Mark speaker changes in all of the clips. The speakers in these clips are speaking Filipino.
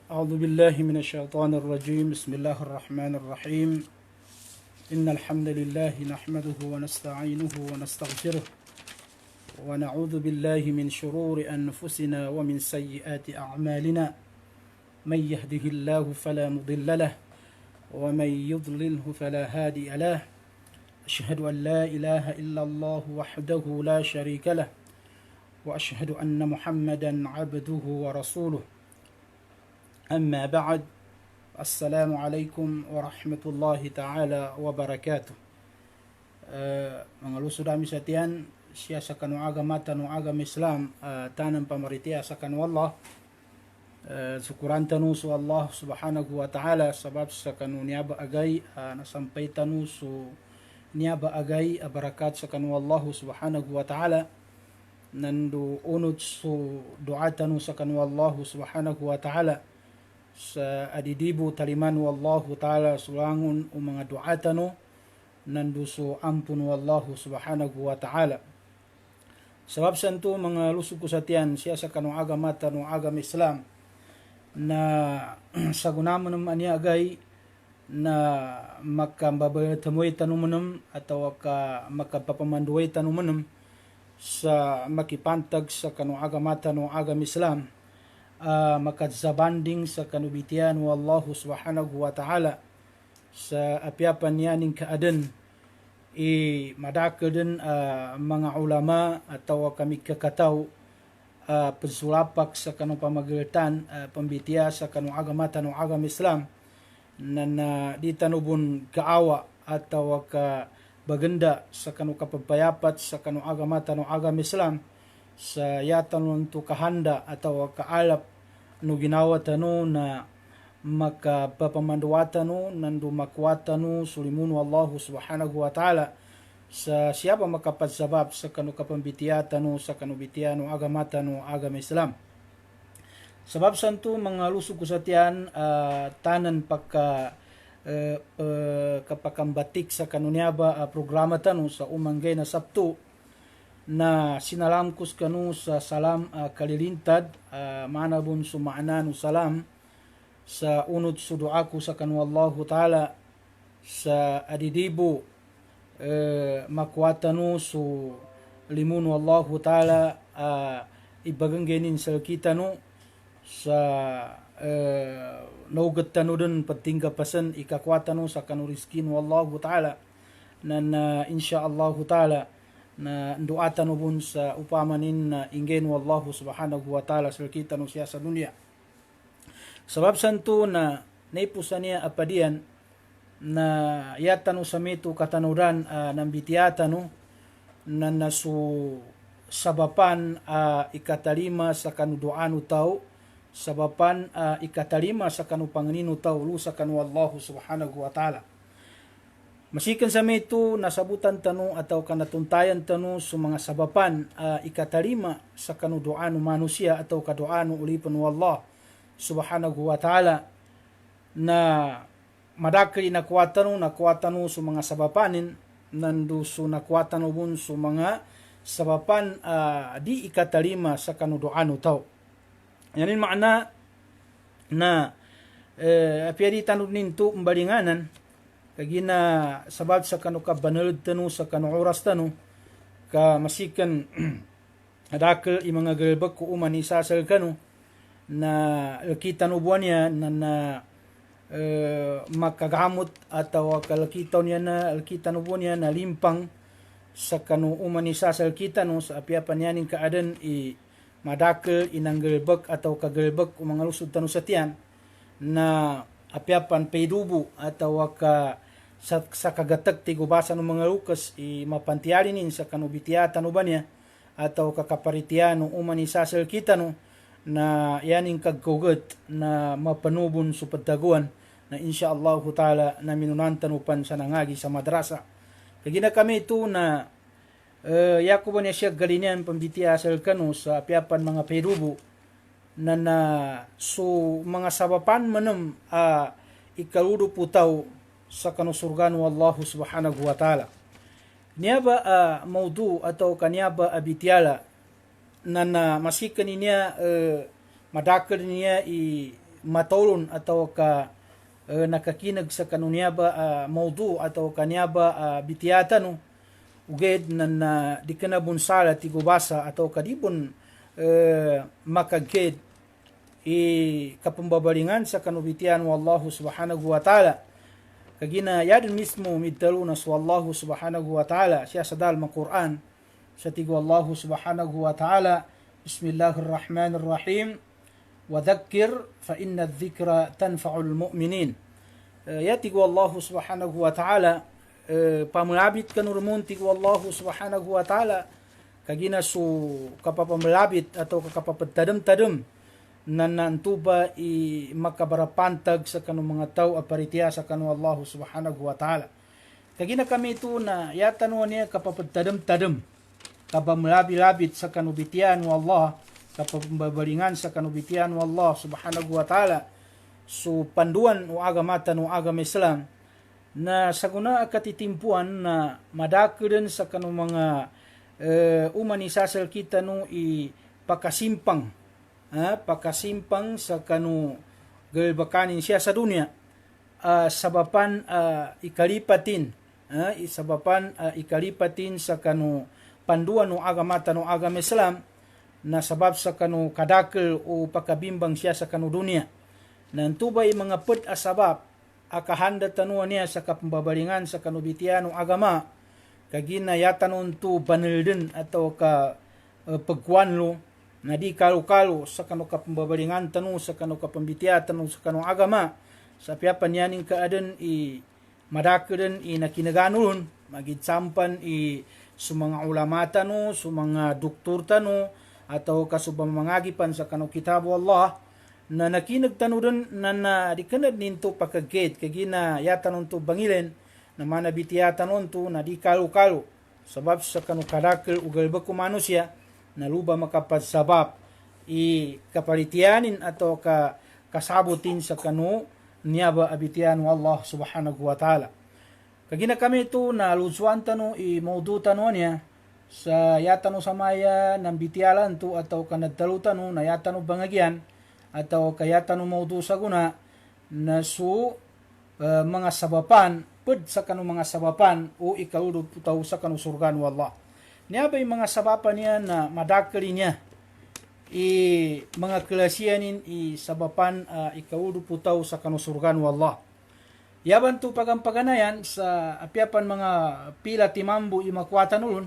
Speaker 1: أعوذ بالله من الشيطان الرجيم. بسم الله الرحمن الرحيم. إن الحمد لله نحمده ونستعينه ونستغفره ونعوذ بالله من شرور أنفسنا ومن سيئات أعمالنا. من يهده الله فلا مضل له ومن يضلله فلا هادي له. أشهد أن لا إله إلا الله وحده لا شريك له وأشهد أن محمدا عبده ورسوله. أما بعد. السلام عليكم warahmatullahi ta'ala wabarakatuh. Mga lusod ami sa tiyan, siya sa kanu agama tanu agama Islam, tanan pamaritiya sa kanu Allah. Syukuran tanu su Allah subhanahu wa ta'ala sabab sa kanu niaba agay nasampay tanu su niaba agay barakat sa kanu Allah subhanahu wa ta'ala. Nandu unod su doa tanu sa kanu Allah subhanahu wa ta'ala. Sa adidibu taliman wallahu ta'ala sulangun o mga duatano nanduso ampun wallahu subhanahu wa ta'ala. Sabab santo mga lusog ko sa tiyan siya sa kanong agama tanong agama Islam na sagunaman naman niya agay na makambabatamoy tanumanam ataw ka makapapamanduay tanumanam sa makipantag sa kanong agama tanong agama Islam. Makadzabanding sa kanubitian wa Allah subhanahu wa ta'ala sa apiapan niya ning kaadan madakadan mga ulama atau kami kakataw pagsulapak sa kanong pamagalitan pambitiya sa kanong agama tanong agama Islam na di tanubon kaawa atau ka baganda sa kanong kapagpayapat sa kanong agama tanong agama Islam sa yatan to kahanda atau kaalap no ginawa tano na makapapamanduwata no nandu makwata no sulimun wallahu subhanahu wa ta'ala sa siapa makapagsabab sa kanu kapambitiyata no sa kanubitiya no agama tano agama Islam. Sabab santo mga lusog ko sa tiyan tanan pagka kapakambatik sa kanunyaba programa tano sa umanggay na Sabto na sinalamkus kanu sa salam kalilintad manabon sumaana no salam sa unod su doa ko sa kanu Allah ta'ala sa adidibo makwata no su limun Allah ta'ala ibaganggenin sa kita no sa naugat tanu dun patingga pasan ikakwata no sa kanu rizkin Allah ta'ala na insyaallah ta'ala na doatan ubun sa upamanin na inggen wallahu subhanahu wa ta'ala sa kita no siya sa dunia. Sabab santo na naipusan niya apadian na yatan no sa mito katanuran ng bitiyata no na nasu sabapan ikatalima sa kanudoan utaw sabapan ikatalima sa kanupanganin utaw lusa kanu wallahu subhanahu wa ta'ala. Masikan sa mito nasabutan tanu atau kanatuntayan tanu sa mga sabapan ikatarima sa kanudoan ng manusia atau kadoan ng ulipan ng Allah subhanahu wa ta'ala na madakali nakuwatan no sa mga sabapanin nandu so nakuwatan no sa mga sabapan di ikatarima sa kanudoan utaw. Yanin makna na apiyari tanu ninto umbalinganan kagina sabab sa kanu ka banalad tanu sa kanu oras tanu ka masikan adakal i mga galbag ko uman isasal kanu na kita no buwan niya na makagamot atau kalakitaw niya na kita no buwan niya na limpang sa kanu uman isasal kita no sa apiapan niya ning kaadan madakal inang galbag atau kagalbag o mga lusod tanu sa tiyan na apiapan paydubo atau sa kagatag ti gubasa ng mga lukas mapantiarinin sa kanubitiyatan no ba niya atau kakaparitiyan no uman isasal kita no na yaning kagkugat na mapanubon sa pagdaguan na insyaallah ta'ala na minunantan upan sa nangagi sa madrasa. Kagina kami ito na yakuban niya siya galinyan pambitiyasal kanu sa apiapan mga paydubo na so mga sabapan manam ikaludo putaw sa kanusurgan wa Allah subhanahu wa ta'ala. Niya ba maudu atau kanya ba abitiala na masikan niya madakal niya matulon atau nakakinag sa kanuniaba maudu atau kaniaba bitiyatan uged na di kanabunsala ti gubasa atau kadibon makaged kapambabalingan sa kanubitian wallahu subhanahu wa ta'ala. Kagina yadin mismo middalu na wallahu subhanahu wa ta'ala siya sa dalma Quran sa tigo wallahu subhanahu wa ta'ala bismillahirrahmanirrahim wa dhakkir fa inna dhikra tanfa'ul mu'minin. Ya tigo wallahu subhanahu wa ta'ala pamulabit kanurmun tigo wallahu subhanahu wa ta'ala kagina su kapapamulabit atau kapapatadam-tadam nanantuba makabarapantag sa kanong mga tao aparitiya sa kanong Allah subhanahu wa ta'ala. Kagina kami ito na yatano niya kapapagtadam-tadam, kapamulabit sa kanubitian wa Allah, kapambabalingan sa kanubitian wa Allah subhanahu wa ta'ala. So panduan o agamatan o agam Islam na saguna katitimpuan na madakuden sa kanong mga umanisasal kita no pakasimpang pakasimpang sa kanu galbakanin siya sa dunia sabapan ikalipatin ikalipatin sa kanu panduan no agamatan no agam Islam na sabab sa kanu kadakil o pakabimbang siya sa kanu dunia nantubay mga put asabab akahanda tanuan niya sa kapambabalingan sa kanubitian no agama kagina yatanon tu banildin atau pagkuanlo na di kalu-kalu sa kanu kapambabalingan tanu sa kanu kapambitiya tanu sa kanu agama sa piapan yaning kaadan madakeden nakinaganulun magidsampan sa mga ulama tanu sa mga doktor tanu atau kasubamamangagipan sa kanu kitabu Allah na nakinagtanudan na dikenad ninto pakaged kagina yatanon to bangilen na manabitiya tanon to na di kalu-kalu sabab sa kanu kadakil ugalba ko manusia na luba makapagsabab kapalitianin atau kasabutin sa kanu niyaba abitian wa Allah subhanahu wa ta'ala. Kagina kami ito na lusuan tanu maudu tanu niya sa yatanu samaya ng bitialan to atau kanadtalu tanu na yatanu bangagyan atau kayatanu maudu sa guna na mga sabapan pud sa kanu mga sabapan o ikaludo putaw sa kanu surgan wa Allah. Niya ba yung mga sabapan niya na madakali niya mga klasiyanin sabapan ikaudu putaw sa kanusurgan wa Allah. Yaban to pagampaganayan sa apiapan mga pila timambu imakwatan ulun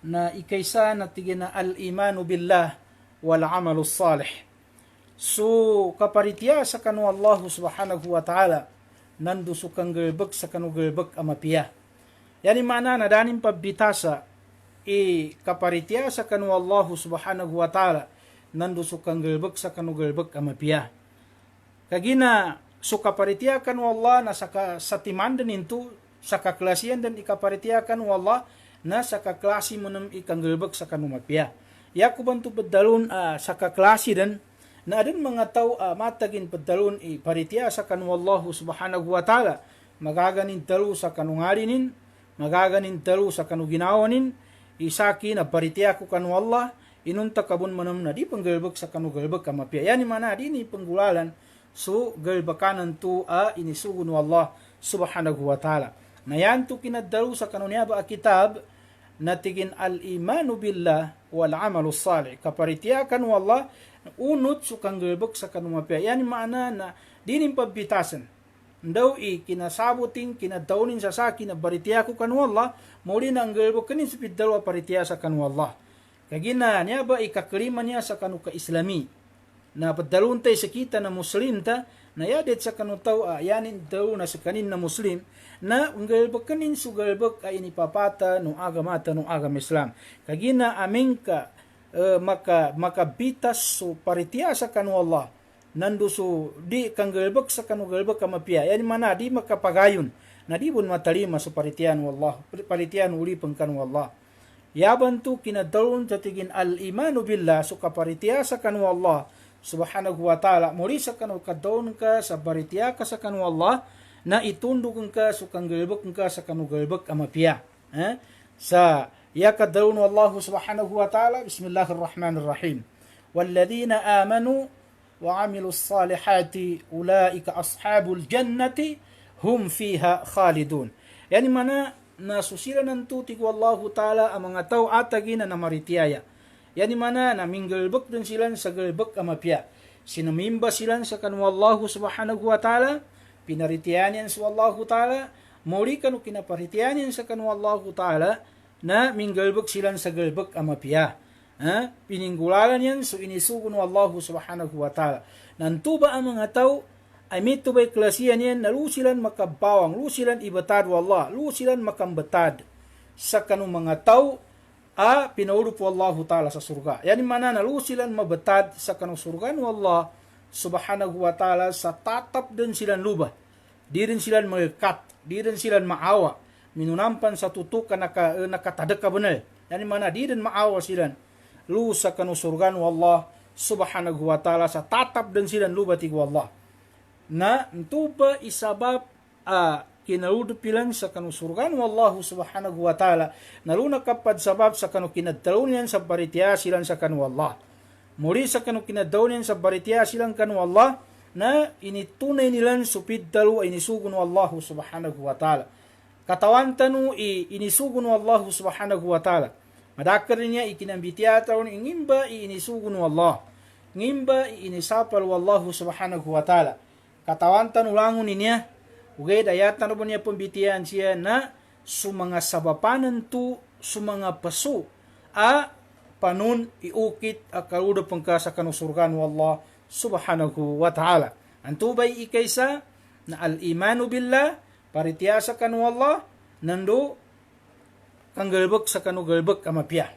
Speaker 1: na ikaysa na tigina al-imanu billah wal amalu salih. So kaparitiya sa kanu Allah subhanahu wa ta'ala nandu sukang gelbek sa kanu gelbek amapiya. Yani mana na danim pabbitasa kaparitiya sa kanu Allah subhanahu wa ta'ala nandu sukang gelbek sa kanu gelbek amapiya. Kagina sukaparitiya kanu Allah na sa timandan into sa kaklasiyan dan ikaparitiya kanu Allah na sa kaklasi mo nam ikang gelbek sa kanu mapiya. Yakuban to bedalun sa kaklasi dan na adun mga tao matagin bedalun paritiya sa kanu Allah subhanahu wa ta'ala magaganin talo sa kanu ngarinin magaganin talo sa kanu ginawanin isaki na paritiya ko kanu Allah inunta kabun manam na di panggelbek sa kanu gelbek kamapiya. Yani mana di ni penggulalan so gelbekanan tu inisugun Allah subhanahu wa ta'ala. Na yan tu kinaddalu sa kanuniya ba kitab na tigin al-imanu billah wal amalu salih. Kaparitiya kanu Allah unut sukang gelbek sa kanu mapiya. Yani mana na di ni pabbitasan ndaw kinasabutin kinadaunin sa sakin na baritiya ko kanu Allah muli na ang gelbek kanin sa piddalu paritiya sa kanu Allah. Kagina niya ba ikaklima niya sa kanu ka-islami na padalun tayo sa kita na muslim ta na yadet sa kanu tao yanin daw na sa kanin na muslim na ang gelbek kanin su gelbek ay inipapata no agamata no agam Islam. Kagina aming ka makabitas su paritiya sa kanu Allah nandu su di kang gelbek sa kanu gelbek kamapiya. Yani mana di makapagayon na di bun matalima su paritiyan wallah paritiyan uli pangkanu Allah. Yaban tu kinadalun tatigin al-imanu billah su kaparitiya sa kanu Allah subhanahu wa ta'ala muri sa kanu kadon ka sa baritiya ka sa kanu Allah na itundog ka su kang gelbek ka sa kanu gelbek amapiya. Sa ya kadalun Allah subhanahu wa ta'ala bismillahirrahmanirrahim. Walladhina amanu وعملوا الصالحات أولئك أصحاب الجنة هم فيها خالدون. Yani mana nasusila nantu ti wallahu taala ang mga tao atagi na namaritiaya. Yani mana na minggelbek din silan sa gelbek amapya. Sinamimba silan sa kanwallahu subhanahu wa taala, pinaritianin sa wallahu taala, muli kanu kinaparitianin sa kanwallahu taala na minggelbek silan sa gelbek amapya. Pininggulalan yan so inisugon wa Allah subhanahu wa ta'ala. Nanto ba ang mga tao ay mito ba'y klasiyan yan na lusilan makabawang, lusilan ibatad wa Allah, lusilan makambatad sa kanong mga tao pinaurup wa Allah ta'ala sa surga. Yani mana na lusilan mabatad sa kanong surga wa Allah subhanahu wa ta'ala sa tatap din silan luba. Di rin silan magikat, di rin silan maawa. Minunampan sa tutukan nakatadaka benar. Yani mana di rin maawa silan. Lusa kanu surgan wallah subhanahu wa ta'ala sa tatap din silang lubati wallah. Na ito ba isabab kinaludupilan sa kanu surgan wallah subhanahu wa ta'ala. Naluna kapad sabab sa kanu kinadtalunian sa baritiya silang sa kanu wallah. Muli sa kanu kinadtalunian sa baritiya silang kanu wallah na initunay nilang supid dalu ay inisugun wallah subhanahu wa ta'ala. Katawan tanu inisugun wallah subhanahu wa ta'ala. Madakar niya ikinambitiya taon ngimba inisugun wallah. Ngimba inisapal wallahu subhanahu wa ta'ala. Katawan tanulangon niya. Ugay dayatan po niya pambitiyan siya na sumanga sabapanan tu sumanga pasu panun iukit akaruda pangka sa kanusurgan wallah subhanahu wa ta'ala. Antubay ikaysa na al-imanu billah paritiyasa kanu wallah nando kang galbek sa kanu galbek amapya.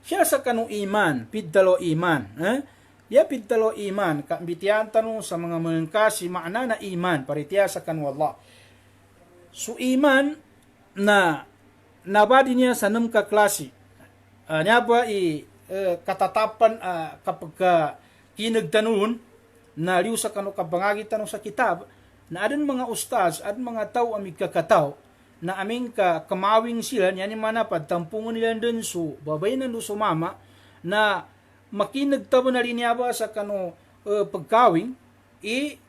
Speaker 1: Siya sa kanu iman, piddalo iman. Ya piddalo iman, kaambitiyan tanu sa mga mengkasi makna na iman, paritiya sa kanu Allah. So iman na nabadi niya sa 6 ka klase. Niya ba katatapan kapag kinagtanun na liw sa kanu kabangagi tanong sa kitab na adan mga ustaz at mga tao amig kakataw na aming kamawing sila, yan yung mana pagtampungan nila dun so, babay na dun sumama, na makinagtabo na rin niya ba sa kano pagkawing,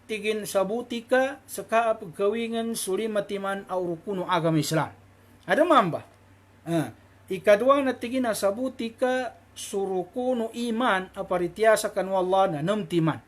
Speaker 1: tigin sabuti ka sa pagkawingan suri matiman aurukuno agam Islam. Ada mamba? Ikadwa na tigin na sabuti ka surukuno iman aparitya sa kanu Allah na namtiman.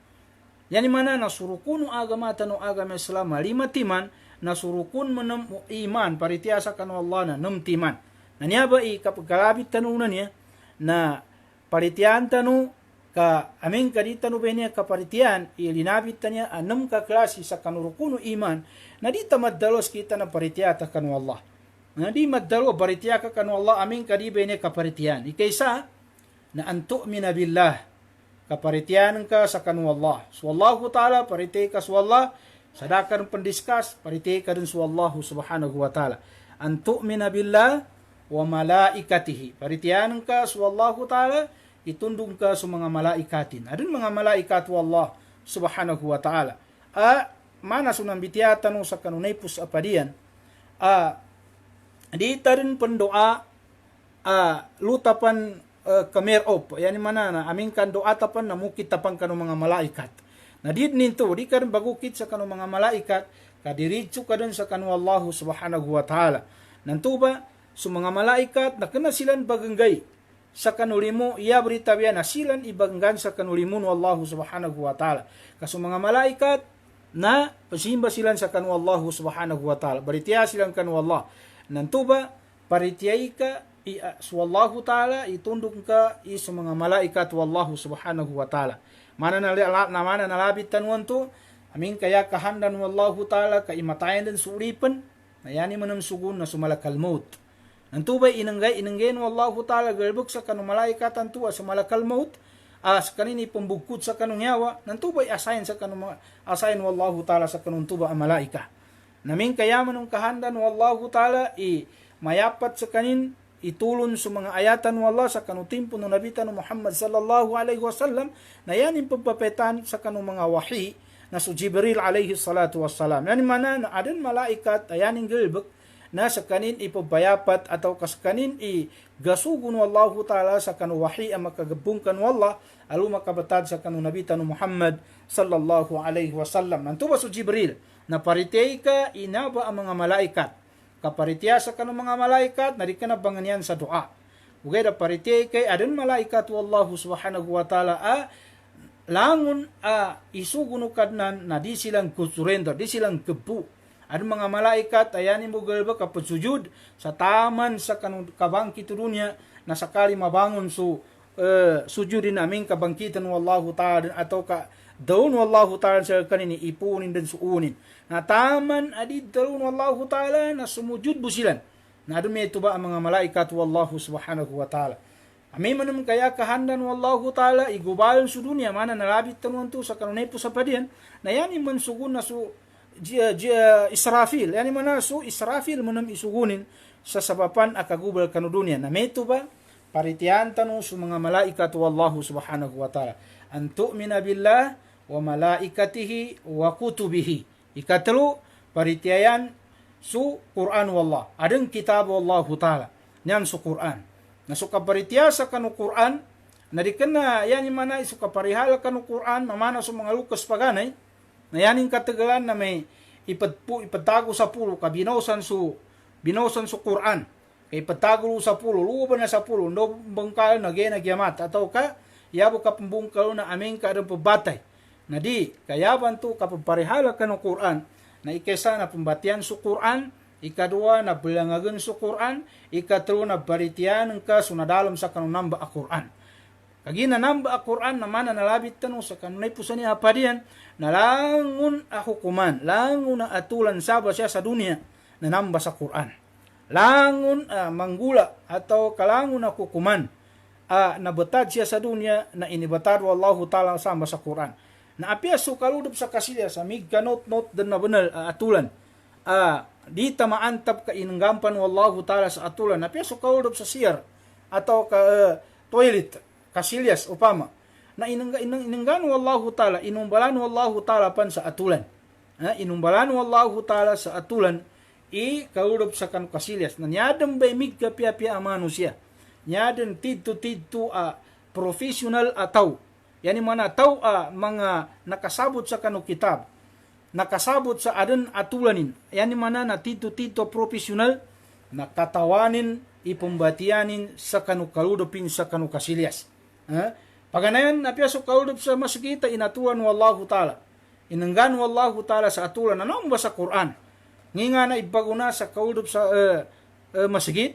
Speaker 1: Yan yung mana na surukuno agamata no agam Islam, 5 timan, na surukun manam iman paritiyasa kanu Allah na namtiman. Nanya ba kapag kalabit tanunan niya na paritiyan tanu ka aming kaditanu ba niya kaparitiyan ilinabit niya 6 ka klase sa kanurukun iman na di tamaddalos kita na paritiyata kanu Allah. Na di maddalo paritiya ka kanu Allah aming kadiba niya kaparitiyan. Ikaysa na antu'mina billah kaparitiyan ka sa kanu Allah. So Allah ta'ala paritay ka sa Allah. Sadakan pendiskus pariti kadun su Allah subhanahu wa ta'ala. An tu'mina billah wa malaikatihi. Paritian ka su Allah ta'ala, itundong ka sa mga malaikatin. Adun mga malaikat wa Allah subhanahu wa ta'ala. Mana sunang bitiyatan sa kanunay pus apadian. Di tarin pendoa lutapan kamerop. Yani mana na aming kan doa tapan na mukit tapan kanong mga malaikat. Na di ninto, di ka rin bagukit sa kanong mga malaikat, kadiritso ka dun sa kanong Allah subhanahu wa ta'ala. Nanto ba, sa mga malaikat, na kana silan baganggay sa kanulimo, iya beritabiya na silan ibanggan sa kanulimun Allah subhanahu wa ta'ala. Kaso mga malaikat, na pasimba silan sa kanong Allah subhanahu wa ta'ala. Baritiya silang kanong Allah. Nanto ba, paritiyay ka, sa Allah ta'ala, itundong ka sa mga malaikat wa Allah subhanahu wa ta'ala. Mana nalabit tanuan to, aming kaya kahandan wallahu ta'ala, kaimatayan din suripan, na yani manam sugun na sumalakal maut. Nanto ba inanggayin wallahu ta'ala, galbuk sa kanong malaikatan to, sa malakal maut, sa kanini pambugkut sa kanong yawa, nanto ba asayin wallahu ta'ala sa kanong tuba ang malaika. Naming kaya manong kahandan wallahu ta'ala, mayapat sa kanin, itulon sa mga ayatan ng Allah sa kanutimpo ng nabitan ng Muhammad sallallahu alaihi wasallam na yan yung pagpapetan sa kanong mga wahi na su Jibril alaihi salatu wassalam. Yan mana na adan malaikat ayaning gilbek na sa kanin ipabayapat atau kaskanin gasugun wallahu ta'ala sa kanu wahi ang makagabungkan wallah alu makabatad sa kanu nabi tanu Muhammad sallallahu alaihi wasallam. Nanto ba so Jibril na paritay ka inaba ang mga malaikat. Kaparitya sa kanu mga malaikat na di ka nabangan yan sa dua. Ugay da paritay kay adun malaikat wallahu subhanahu wa ta'ala langun isuguno kadnan na di silang surrender, di silang kebu. Ada mga malaikat ayani mo galba kapag sujud sa taman sa kabangkit dunia na sakali mabangon sujudin aming kabangkitan wallahu ta'ala atau ka daun wallahu ta'ala sa kanini ipunin dan suunin. Na taman adi daun wallahu ta'ala na sumujud busilan. Na adumi ito ba ang mga malaikat wallahu subhanahu wa ta'ala. Amin manum kaya kahandan wallahu ta'ala igubalon su dunia mana nalabit tanuan tu sa kanunay po sa padian na yani man sugun na su Israfil yani mana su Israfil manum isugunin sa sabapan akagubal kanu dunia na meto ba paritian tanu su mga malaikat wallahu subhanahu wa ta'ala an tu'mina billah wa malaikatihi wa kutubihi ikatlu paritian su Quran wallah adeng kitab wallahu ta'ala nyan su Quran na suka paritya sa kanu Quran na di kana yani mana suka parihala kanu Quran mamana sa mga lukas paganay na yaning katagalan na may ipatago sa pulo kabinosan su Quran kay ipatago sa pulo luban na sa pulo no bangkal na gena giamat atau ka yabo ka pambungkal na aming ka adang pabatay na di kayaban tu kapaparihala kanu Quran na ikesa na pambatian su Quran ikadua na bilangagan sa Quran, ikatlo na baritian ka sunadalam sa kanunamba a Quran. Kagina namba a Quran naman na nalabit tanong sa kanunay po sa niya apadian, na langun a hukuman, langun na atulan saba siya sa dunia na namba sa Quran. Langun manggula atau kalangun na hukuman nabatad siya sa dunia na inibatad wallahu ta'ala samba sa Quran. Na apia sukaludop sa kasilya sa mig kanot dan na banal atulan. Di tamaantab ka inanggampan wallahu ta'ala sa atulan na piya sukaudop sa siyar atau ka toilet kasilyas upama na inanggan wallahu ta'ala inumbalan wallahu ta'ala pan sa atulan inumbalan wallahu ta'ala sa atulan kaudop sa kan kasilyas na nyadam bay mig ka piya manusia nyadam tidto profesional ataw yani mana taw mga nakasabot sa kanu kitab nakasabot sa adan atulanin. Yani mana na tito profesional nakatawanin ipumbatianin sa kanu kaludopin sa kanu kasilyas. Paganayan napya so kaludop sa masjid inatuan wallahu ta'ala. Inanggan wallahu ta'ala sa atulan na ba sa Quran. Nginga na ibaguna sa kaludop sa masjid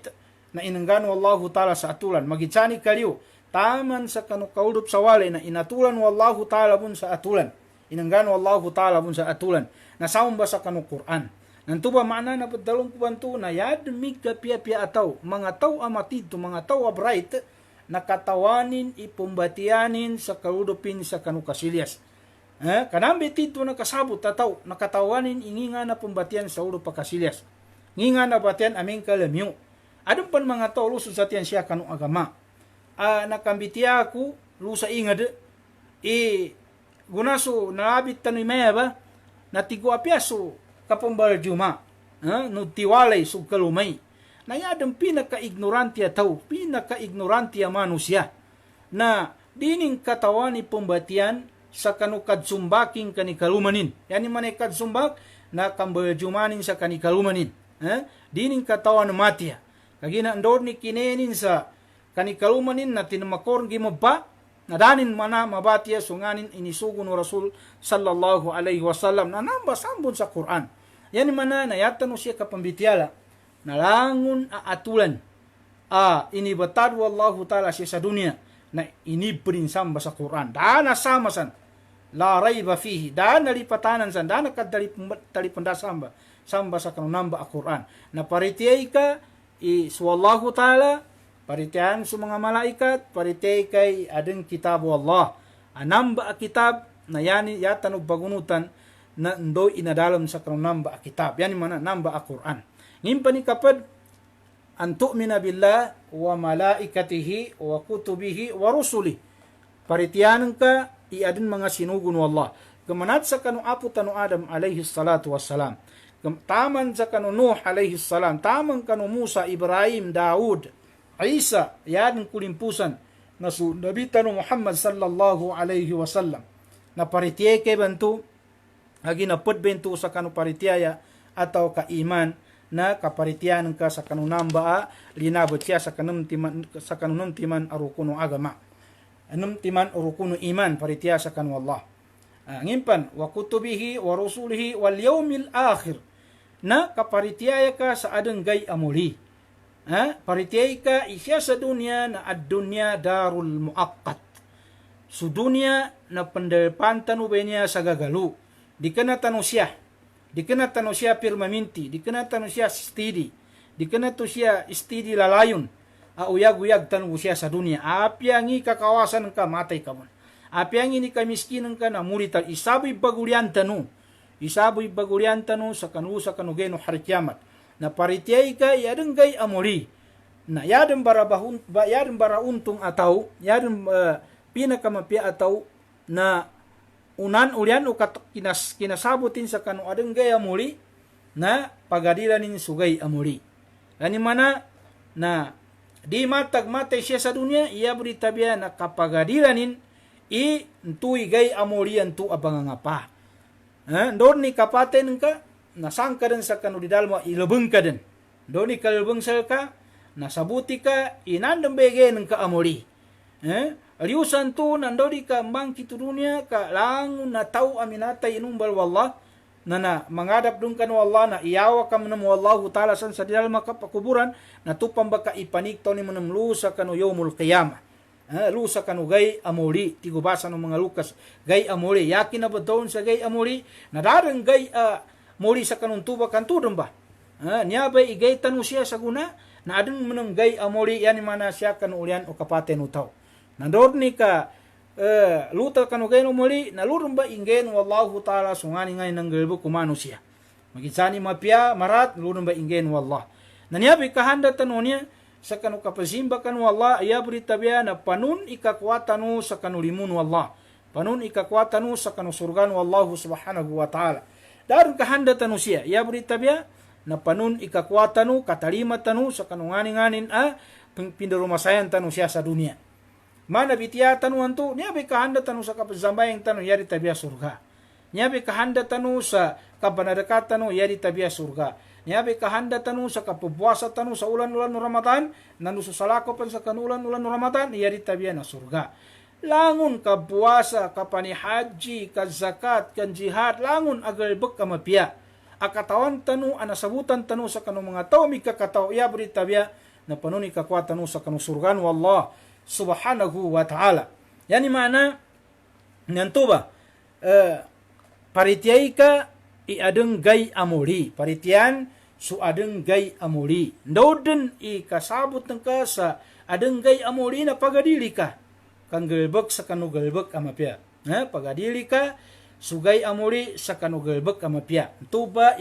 Speaker 1: na inanggan wallahu ta'ala sa atulan. Magitsani kaliyo taman sa kanu kaludop sa wale na inatulan wallahu ta'ala bun sa atulan. Inanggan wallahu ta'ala bun sa atulan na saumba sa kanu Quran nanto ba makna na padalong kubanto na yad mig kapia ataw mga taw amatid mga taw bright nakatawanin ipumbatianin sa kaludopin sa kanu kasilyas kanambe tito nakasabot ataw nakatawanin inginga na pumbatian sa ulo pa kasilyas nginga na batian aming kalamyo adun pan mga taw lusod sa tiyan siya kanu agama nakambitiya ako lusa ingad gunaso nalabit tanoy maya ba natigo apiaso kapambal juma no tiwalay sug kalumay na yadang pinaka-ignorantiya manusia na dining katawani pembatian sa kanukad sumbaking kanikalumanin yani manay kadsumbak na kambal jumanin sa kanikalumanin dining katawan matiya kagina andor ni kinenin sa kanikalumanin na tinamakor gimaba nadanin mana mabatiya sunganin inisugun wa Rasul sallallahu alaihi wasallam na namba sambon sa Quran. Yani mana nayatan siya kapambitiala na langun atulan inibatad wallahu ta'ala siya sa dunia na inibrin samba sa Quran. Dana samasan la raiba fihi. Dana lipatanan san dana kadalipanda samba sa kanunamba a Quran. Na paritiyay ka wallahu ta'ala paritian sa mga malaikat, paritay kay adeng kitab Allah. Anamba a kitab na yani yatan og bagunutan na ndoy inadalam sa kanamba a kitab. Yani mana namba a Quran. Ngim pa ni kapad an tu'mina billah wa malaikatihi wa kutubihi wa rusuli. Paritian ka iadin mga sinugun wallah. Gamanat sa kanu apo tanu Adam alayhi salatu wassalam. taman sa kanu Nuh alaihi salam, taman kanu Musa, Ibrahim, Daud, Isa, yan kulimpusan na su Nabi tanu Muhammad sallallahu alaihi wasallam na paritiye ke bantu agi na bentu sa kanu paritiyaya atau ka iman na kaparitiyan ka sa kanu namba linabot siya sa kanum timan arukuno agama anum timan arukuno iman paritiya sa kanu Allah. Ngimpan wa kutubihi wa rusulihi wal yaumil akhir na kaparitiyaya ka sa adeng gay amuli. Paritiyay ka isya sa dunia na ad dunya darul muaqqat. Su dunia na pendepan tanu benya sa gagalu. Di kana tanu siya. Di kana tanu siya permanenti. Di kana tanu siya stidi. Di kana tu siya stidi lalayun. Uyag-uyag tanu siya sa dunia. Apiangi kakawasan ka matay ka mon. Apiangi ni kamiskinan ka na murital isaboy bagurian tanu. Isaboy bagurian tanu sa kanu geno hari kiamat. Na paritiyay ka yadeng gay amori. Na yadeng bara untung atau yadeng pinakamapia atau na unan ulian ukat kinasabutin sa kanu adeng gay amori na pagadilanin sugay amori. Gani mana na di matag-matay siya sa dunia iya beritabia na kapagadilanin entui gay amori antu abangangapa. Ndor ni kapaten ka nasangka din sa kanu di dalmo ilubeng ka din. Doon ikalubeng sa ka, nasabuti ka, inandang bege ng ka amori. Aliusan tu nandori ka mangkitu dunia ka langun na tau aminatay inumbal wallah na mangadap dun kanu Allah na iyawa ka manam wallahu ta'ala san sa dalma ka pakuburan na tupang baka ipaniktaw ni manam lusa kanu yawmul qiyamah. Lusa kanu gay amori tigubasa ng mga Lukas gay amori yakin na ba doon sa gay amori nadarang gay muli sa kanong tuba kanturong ba? Niya ba igay tanu siya sa guna? Na adun manong gay amori yan mana siya kanulian o kapaten utaw. Nandor ni ka lutal kanu gay no muli nalurong ba ingen wallahu ta'ala sungani ngay ng galbo kumano siya. Maginsani mapia marat nalurong ba ingen wallah. Na niya ba kahanda tanu niya sa kanu kapasimba kanu Allah iya beritabia na panun ikakwatanu sa kanulimun wallah. Panun ikakwatanu sa kanu surgan wallahu subhanahu wa ta'ala. Darun kahanda tanu siya. Ia beritabia na panun ikakwatanu, katalima tanu sa kanunganin-nganin pindarumasayan tanu siya sa dunia. Mana bitiya tanu antu, niya be kahanda tanu sa kapazambayang tanu yari tabia surga. Niya be kahanda tanu sa kabanadakat tanu yari tabia surga. Niya be kahanda tanu sa kapubuasa tanu sa ulan-ulan no Ramadan, nanu susalakopan sa kanulan-ulan no Ramadan, yari tabia na surga. Langun ka puasa, ka panihaji, ka zakat, ka jihad, langun agalbek ka mapia. Akatawan tanu, anasabutan tanu sa kanu mga tao, mikakataw, iya beritabia, na panuni kakwa tanu sa kanu surgan, wallah, subhanahu wa ta'ala. Yani mana, nanto ba, paritiyay ka, iadeng gay amori. Paritiyan, su adeng gay amori. Ndodin, ikasabot ng ka sa adeng gay amori na pagadili ka. Kang gelbek sa kanu gelbek amapia. Pagadili ka sugay amori sa kanu gelbek amapia. Tuba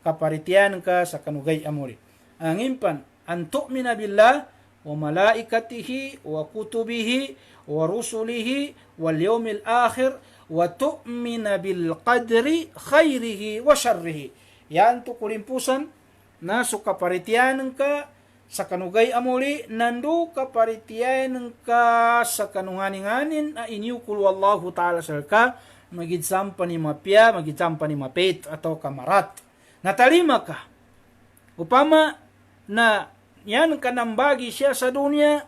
Speaker 1: kaparitian ka sa kanu gay amori. Angimpan antu'mina billah wa malaikatihi wa kutubihi wa rusulihi wal yawmil akhir wa tu'mina bil qadri khairihi wa syarrihi. Yan tu kulimpusan na sukaparitian ka sa kanugay amuli nandu kaparitiyan ka sa kanunganinganin a inyukul wallahu ta'ala salka magidsampa ni mapia, magidsampa ni mapit atau kamarat. Natalima ka. Upama na yan kanambagi siya sa dunia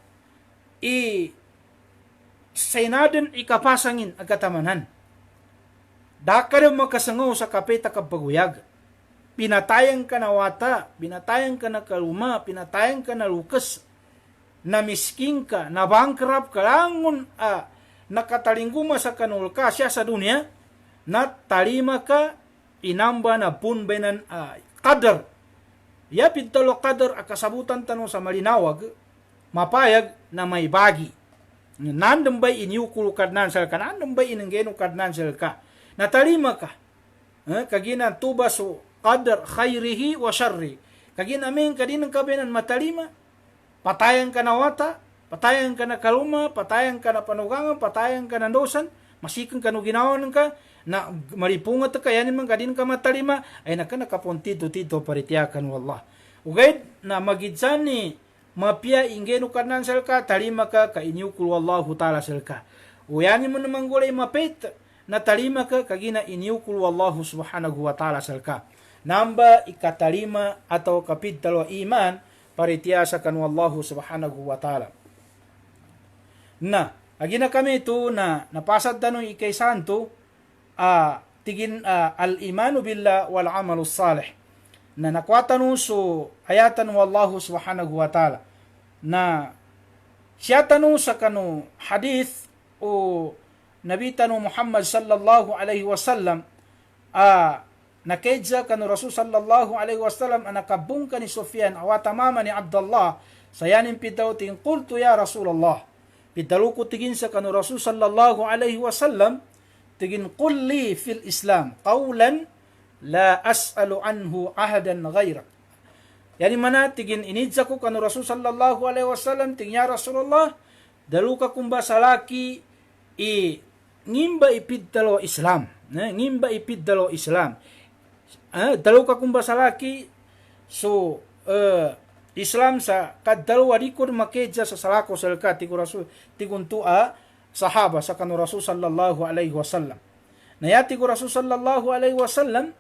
Speaker 1: sainaden ikapasangin agkatamanan. Dakar makasangaw sa kapita kapaguyag. Pinatayang ka na wata, pinatayang ka na kaluma, pinatayang ka na lukas, na misking ka, na bankrupt ka, langon nakatalingguma sa kanulka siya sa dunia, na talima ka, inamba na punbenan qadar. Ya pintalo qadar akasabutan tanong sa malinawag, mapayag na may bagi. Nandang ba'y inyukul kadnan salka, nandang ba'y inanggeno kadnan salka, natalima ka, kagina tuba so, qadar khairihi wa syarri. Kagin amin kadinang kabenan matalima. Patayan ka na wata, patayan ka na kaluma, patayan ka na panugangan, patayan ka na dosan, masikan kanu ginawan ka, na maripunga ta kaya man kadin ka matalima, ay nakapontito paritiakan wallah. Ugay na magidsan ni mapia ingenu kanan selka talima ka inyukul wallahu ta'ala selka. Uyani mo naman gulay mapit na talima ka kagina inyukul wallahu subhanahu wa ta'ala selka. Namba ikatalima atau kapitalo iman paritiasa kan wallahu subhanahu wa ta'ala. Na, agina kami ito na napasad tanong ikay santo tigin al-imanu billah wal amalu salih. Na nakwatanu so ayatan wallahu subhanahu wa ta'ala. Na siya tanu sa kanu hadith o Nabi tanu Muhammad sallallahu alaihi wasallam nakedja kanu Rasul sallallahu alaihi wasallam nakabung ka ni Sufyan awata mama ni Abdullah sayanin pitaw ting qultu ya Rasulullah pitalu ko tigin sa kanu Rasul sallallahu alaihi wasallam tigin qul li fil Islam qawlan la as'alu anhu ahadan ghairak. Yani mana tigin inidza ko kanu Rasul sallallahu alaihi wasallam ting ya Rasulullah dalu ka kumba salaki ngimba ipiddalo Islam ngimba ipiddalo Islam dalu ka kumba salaki so Islam sa kaddalu warikod makedja sa salako selka tigu Rasul tiguntua sahaba sa kanu Rasul sallallahu alaihi wasallam nayati ko Rasul sallallahu alaihi wasallam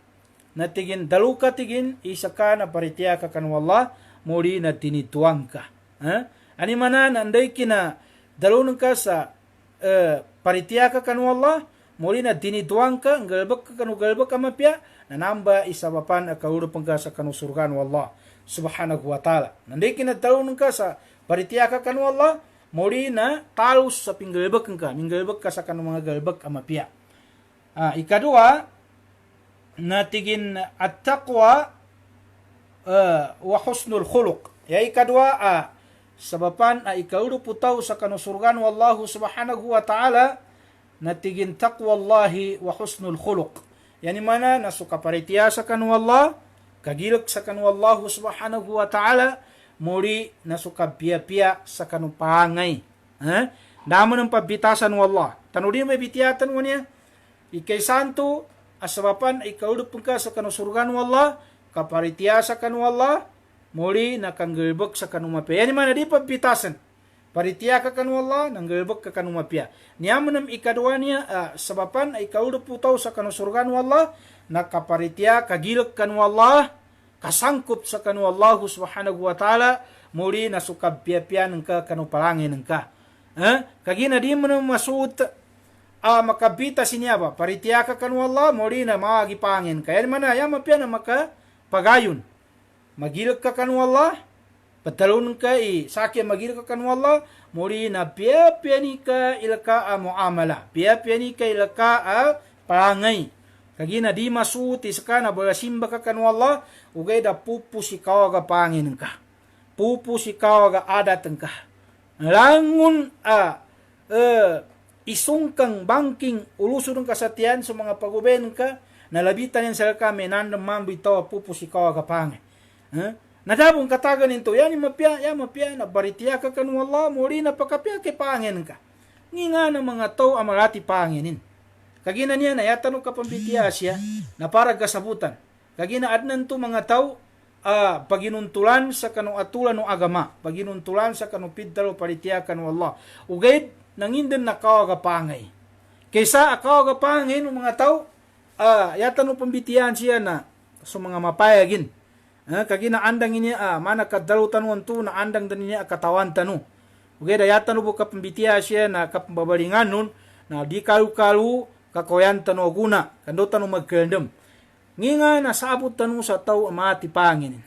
Speaker 1: na tigin dalu ka tigin isa ka na paritiya ka kan wallah muri na tinituang ka ani mana nanday kina dalu ka sa paritiya ka kan wallah muri na tinituang ka galbak ka kanu galbak ka mapya na namba isabapan akaurupang ka sa kanu surgan wallah subhanahu wa ta'ala nanday kina dalu ka sa paritiya ka kan wallah muri na talus sa pinggalbak ka minggalbak ka sa kanu mga galbak ka mapya ikadua na tigin at-taqwa wa husnul khuluq. Ya ikadua sabapan ikaulu putaw sa kanusurgan wallahu subhanahu wa ta'ala na tigin taqwallahi wa husnul khuluq. Yani mana nasuka paritiya sa kanu Allah kagilak sa kanu wallahu subhanahu wa ta'ala muri nasuka pia-pia sa kanu pangay. Naman ang pabitasan wallah. Tanudin may bitiyatan mo niya. Ikay santo asabapan ikaulup ka sa kanu surgan wallah kaparitiya sa kanu wallah muli nakanggelbek sa kanu mapya. Yani mana di pabitasan paritiya ka kanu wallah nanggelbek ka kanu mapya. Niyaman ikadua niya sabapan ikaulup putaw sa kanu surgan wallah nakaparitiya kagilak kanu wallah kasangkup sa kanu Allah subhanahu wa ta'ala muli nasukab pia-pian ka kanu palangin ka. Kagina di mo masut makabita sinya ba paritiya ka kanu Allah muli na magipangin kaya mana ya mapya na maka pagayon magilak ka kanu Allah patalon ka sakya magilak ka kanu Allah muli na pia-piani ka ilaka muamala pia-piani ka ilaka palangay kagina di masuti sakana bagasimba ka kanu Allah ugay da pupu si kawaga pangin ka pupu si kawaga adat ka langun isungkang banking ulusun kasatian sa mga paguben ka nalabitan yan sa kami nandang mambitaw pupusikaw agapangay nadabong katagan nito yan mapya na baritiya ka kanu Allah muli na pakapya kay pangin ka nga ng mga tao amarati panginin kagina niya na yatano ka pambitiya siya na para gasabutan kagina adnan to mga tao paginuntulan sa kanu atulan no agama paginuntulan sa kanu piddalo paritiya kanu Allah ugay nangindan na kawagapangay. Kaysa kawagapangay ng mga tao, yata no pambitiyan siya na sa mga mapayagin. Kagina andang niya, mana kadalo tanuan to, na andang din niya katawan tanu. Okay, yata no buka pambitiyan siya na kapabalingan nun, na di kalu-kalu, kakoyan tanu guna, kando tanu magkandam. Nginga na sabot tanu sa tao mati pangin.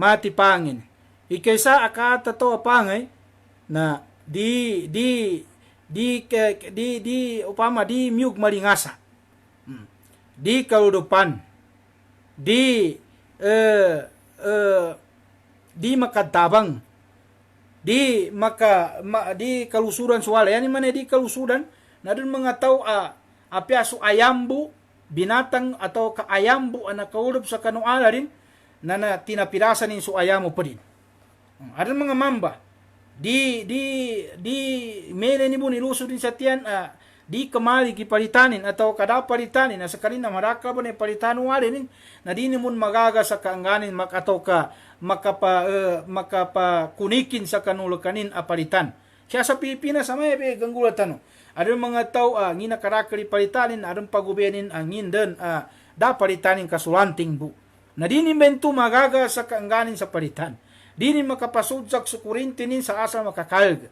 Speaker 1: Mati pangin. Ikaysa akata to apangay, na di upama di miug malingasa di kaludupan di makatabang di kalusuran suwala yani mana di kalusuran na dun mga tao apya su ayambu binatang atau kaayambu anak kaulup sa kanuala rin na tinapirasan nin su ayamu pa rin ada mga mamba di mele ni bu nilusod din sa tiyan di kamali gipalitanin atau kada palitanin na sakalin na marakla ba ni palitano walin na di mun magaga sa kaangganin atau makapa kunikin sa kanulukanin apalitan. Siya sa Pilipinas sa may ganggulatan no. Adun mga tao ngina karakali palitanin adun pagubenin ang ngindan da palitanin kasulanting bu. Na di ni bento magaga sa kaangganin sa palitan. Di ni makapasudsak sa kurintinin sa asa makakalga.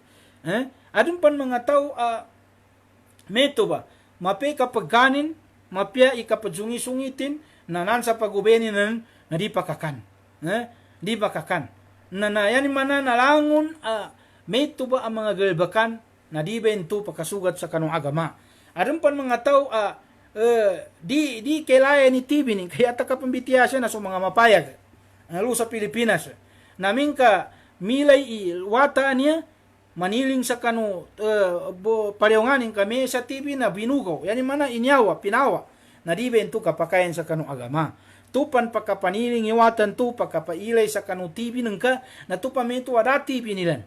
Speaker 1: Adun pan mga tao meto ba, mapi kapagkanin, mapya ikapadzungi-sungitin, nanan sa pagubenin na di pakakan. Di pakakan. Na yan mana nalangon, meto ba ang mga galbakan, na di bento pakasugat sa kanong agama. Adun pan mga tao, di kailaya ni tibinin, kaya takapambitiya siya na sa mga mapayag, lalo sa Pilipinas. Namin ka, milay iwata niya, maniling sa kanu pareonganin kami sa TV na binugaw. Yani mana inyawa, pinawa. Na di bento kapakayan sa kanu agama. Tupan pakapaniling iwatan tu pakapailay sa kanu TV nang ka na tupamento ada TV nilan.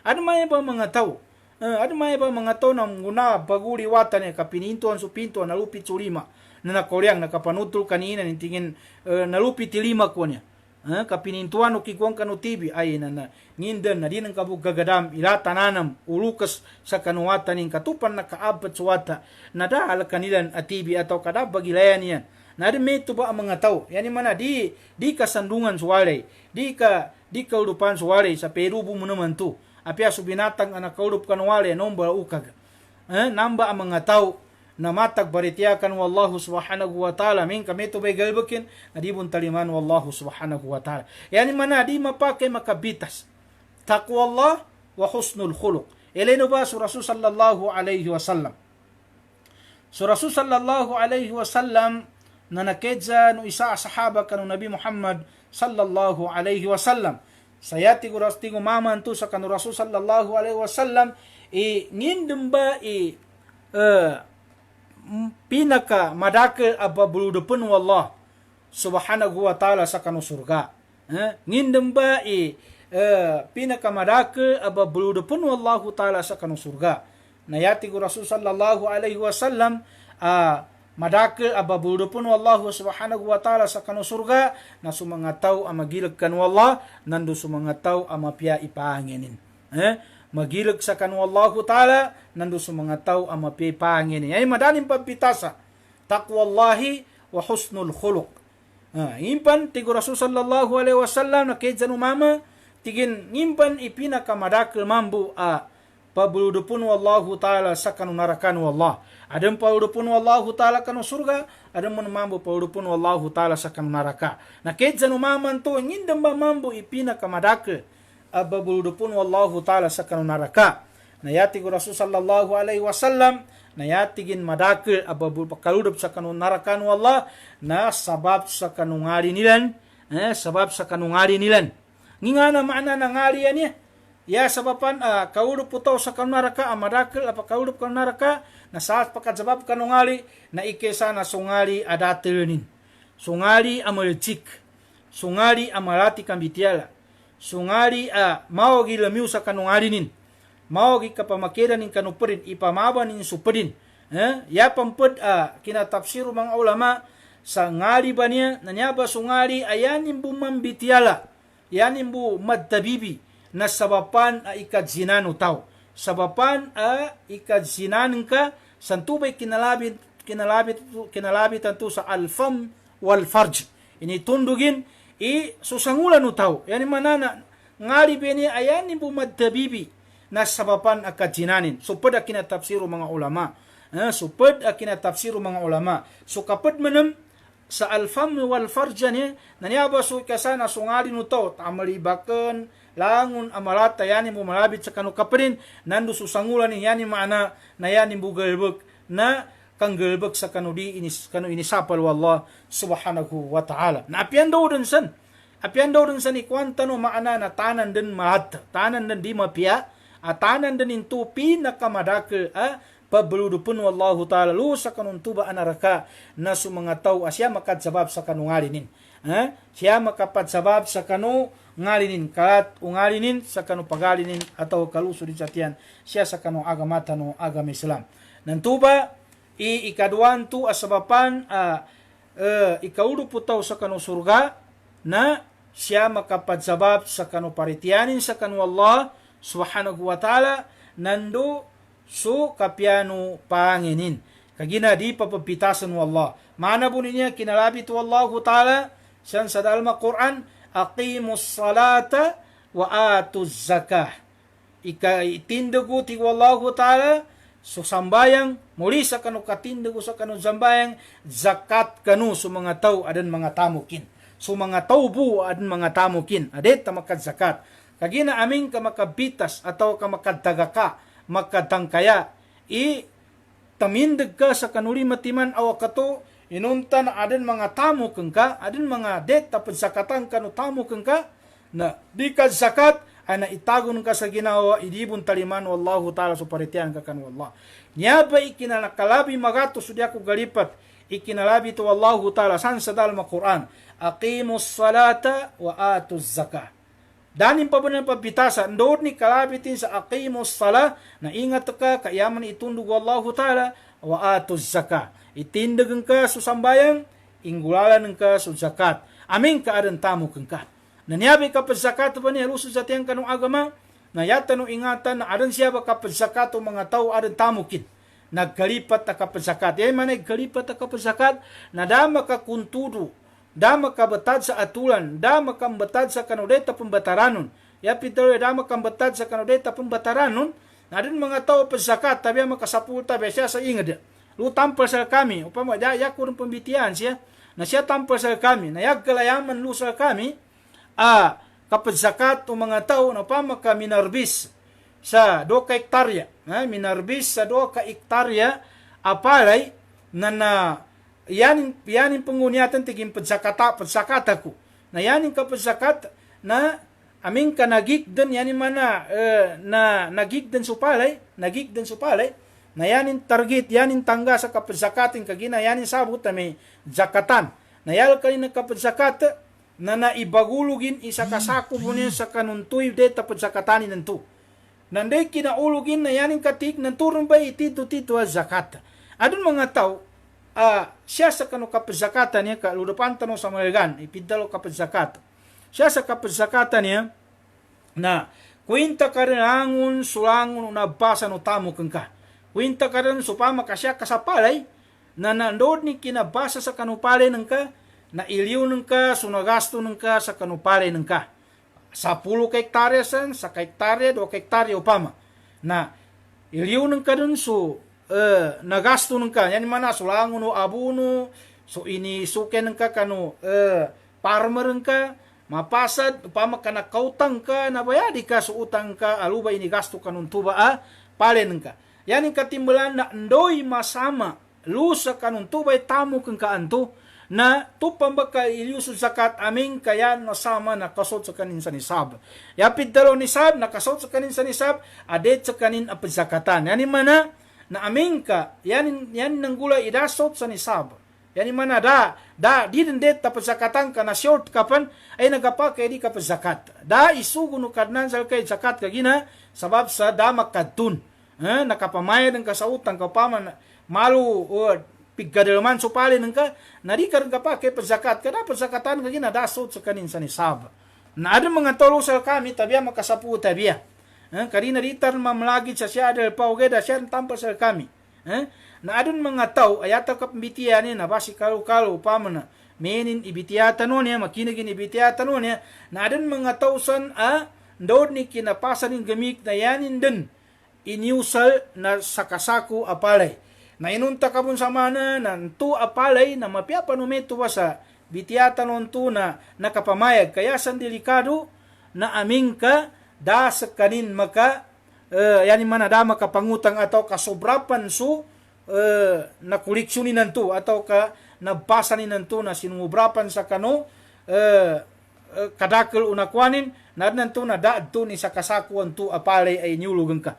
Speaker 1: Ano may ba mga tao? Ano may ba mga tao na muna baguri watan kapinintuan supintuan nalupit sulima na nakoryang nakapanutol kanina nintingin nalupit lima ko niya. Kapinintuan o kikuang kanu TV ay na ngindan na di ng kabugagadam ilatananam ulukas sa kanuwatan ng katupan na kaabat suwata na dahal kanilan at TV atau kadabagilayan yan. Na di meto ba ang mga tao? Yani mana di kasandungan suwalay, di kaudupan suwalay sa perubo mo naman to. Apya subinatang anak kaudup kanuwalay nombra ukag. Namba ang mga tao na matag baritiyakan wallahu subhanahu wa ta'ala min kami to bay galbakin adibun taliman wallahu subhanahu wa ta'ala. Yani mana di mapake makabitas taqwa Allah wa husnul khuluq. Eleno ba sa Rasul sallallahu alaihi wasallam. So Rasul sallallahu alaihi wasallam na nakedza no isa sahaba kanu Nabi Muhammad sallallahu alaihi wasallam. Sayati ko rastigo maman to sa kanu Rasul sallallahu alaihi wasallam ngindem ba pinaka madakil ababuludupun wallah subhanahu wa ta'ala sa kanu surga. Ngindem ba pinaka madakil ababuludupun wallahu ta'ala sa kanu surga. Nayati ko Rasul sallallahu alaihi wasallam madakil ababuludupun wallahu subhanahu wa ta'ala sa kanu surga na sumanga tao amagilag kanu wallah nando sumanga tao amapya ipahanginin. Magilag sa kanu Allahu Ta'ala nando sa mga tao ang mapipangin. Ay madaling pagpitasa. Taqwallahi wa husnul khuluq. Impan tigo Rasul sallallahu alaihi wasallam na kedza mama tigin impan ipinakamadakil mambu pabuludupun wallahu ta'ala sa kanu narakan wallah. Adam pabuludupun wallahu ta'ala kanu surga, adam mambu pabuludupun wallahu ta'ala sa kanu naraka. Na kedza mama to ngindam ba mambu ipinakamadakil ababuludupun wallahu ta'ala sa kanu naraka. Nayati ko Rasul sallallahu alaihi wasallam nayatigin madakil ababul pakaludup sa kanu narakan wallah na sabab sa kanungari nilan sabab sa kanungari nilan nginga na maana na ngari niya ya sababan kaudup putaw sa kanu naraka amadakil apakaudup kanu naraka na saat pakadzabab kanungari na ikesa na sungali adatilnin sungali amalcik sungali amalati kambitiala sungali mao gilamiu sa kanungarinin mao gi kapamakiran nin kanuperin ipamaba nin supedin ya pamped kinatafsiru mga ulama sa ngali ba niya nanyaba sungali ayanin bu mambitiala yanin bu madtabibi na sabapan ikadzinanu tao sabapan ikadzinanin ka santubay kinalabit tanto sa alfam wal farj ini tundugin susangulan no tao. Yani manana ngari beni ayan ni bumadtabibi na sabapan akadjinanin. Supad akina tafsiru mga ulama. Supad akina tafsiru mga ulama. So kapad manam sa alfam wal farjan nanyaba su kasana sungari no tao tamalibaken langun amalata yani mo malabit sa kanu kapadin nandu susangulan yani maana na yani bugalbek na kang gelbek sa kanu inisapal wallah subhanahu wa ta'ala. Na apian daw dun san ikwanta no maana na tanan din mahat, tanan din di mapia, tanan din into pinakamadakil pabuludupun wallahu ta'ala lu sa kanun tuba anaraka na sumanga tao asya makadsabab sa kanu ngalinin. Siya makapadsabab sa kanu ngalinin kalat ungalinin sa kanu pagalinin atau kalusuri satian siya sa kanu agama tanu agama Islam. Nantuba ikaduan tu asabapan ikaudu putaw sa kanu surga na siya makapadzabab sa kanu paritianin sa kanu Allah subhanahu wa ta'ala nando so kapiano panginin kagina di papapitasan wa Allah. Mana po niya kinalabi to Allah ta'ala siyan sa dalma Quran, aqimus salata wa atuz zakah. Itindugo ti Allah ta'ala so sambayang muli sa kanu katindugo sa kanu sambayang zakat kanu so mga tao adan mga tamukin. So mga tao bu adan mga tamukin. Adet ta makad zakat. Kagina aming ka makabitas atau ka makadagaka makadangkaya tamindag ka sa kanuli matiman awa kato inunta na adan mga tamu kengka adan mga det tapos zakatan kanu tamu kengka na di ka zakat ay na itagon ka sa ginawa idibon taliman wallahu ta'ala suparitian ka kanu Allah niya ba ikinanakalabi magato sudya ko galipat ikinalabi to wallahu ta'ala san sa dalma Quran aqimus salata wa atuz zakah. Danin pa ba ng pabitasa, doon ni kalabitin sa aqimus sala, na ingat ka, kayaman itundog Allah ta'ala, wa atuz zaka. Itindagan ka sa sambayang, ingulalan ka sa zakat. Amin ka adan tamu ka. Nanyabi ka pa zakat pa niya, ruso sa tiyang kanong agama, na yata nung ingatan, na adan siya ba ka pa zakat o mga tao adan tamukin. Nagkalipat na ka pa zakat. Yan man nagkalipat na ka pa zakat, na dama ka kuntudo, dama ka batad sa atulan, dama ka batad sa kanudeta pembataranun. Ya pitero dama ka batad sa kanudeta pembataranun. Na din mga tao pa zakat, tabi makasapul tabi siya sa ingad. Lu tampal sa kami, upama ya kurang pembitian siya, na siya tampal sa kami, na yag kalayaman lu sa kami, kapag zakat o mga tao, na upama ka minarbis sa 2 ka hektarya, minarbis sa 2 ka hektarya, apalay, na yanin panguniatan tiging padzakata ko. Na yanin ka padzakat na aming ka nagigdan yanin mana na nagigdan supalay, na yanin target, yanin tangga sa kapadzakatin kagina yanin sabot na may zakatan. Na yal ka rin kapadzakat na naibagulugin isa kasako mo niya sa kanuntuy de tapadzakatanin nanto. Nanday kinaulugin na yanin katik nanturong ba itito zakat. Adun mga tao siya sa kanu kapadzakatan niya ka ludapan tanong sa malagan ipidalo kapadzakatan siya sa kapadzakatan niya na kwenta ka rin angon sulangon nabasa no tamo kengka kwenta ka rin supama ka siya kasapalay na nandood ni kinabasa sa kanupalay ng ka na iliw ng ka sunagasto ng ka sa kanupalay ng ka sa 10 ka hektarya sa hektarya 2 ka hektarya upama na iliw ng ka dun so nagasto ng ka yan mana sulangon no abuno so ini suken ng ka kanu farmer ng ka mapasad upama ka nakautang ka nabayadi ka so utang ka aluba ini gasto kanun tuba palen ng ka yan yung katimbalan na ndoy masama lusa kanun tuba tamu kang kaanto na tupang baka iliuso zakat aming kaya nasama nakasot sa kanin sa nisab yapid dalo nisab nakasot sa kanin sa nisab adet sa kanin apadzakatan yan mana na aming ka, yan nang gulay idasot sa nisab. Yan mana di din det tapos zakatan ka na short kapan ay nagapa kay di ka pa zakat. Da isugo no kadnan sa kay zakat kagina sabab sa damak kadtun. Nakapamayad ng kasautang kapaman malu piggadalman supalin ng ka na di ka pa kay pa zakat ka dapat zakatan kagina dasot sa kanin sa nisab. Na adong mga tolo sa kami tabiya makasapu tabiya. Karina ritar mamlagid sa siya adal paugeda siya tampal sa kami. Na adun mga tao ayata ka pambitiya niya na basi kalu upama na menin ibitiyata no niya makinagin ibitiyata no niya na adun mga tao san doon ni kinapasan ng gamik na yanin din iniusal na sakasako apalay. Na inunta ka pun sa mana na tu apalay na mapiapa numeto sa bitiyata non tu na nakapamayag kaya san delikado na aming ka da sa kanin maka yani mana da makapangutang atau kasobrapan su na koleksyonin nanto atau ka nabasa ni nanto na sinubrapan sa kano kadakal unakwanin na nanto na daadto ni sa kasakuan tu apalay ay niulugan ka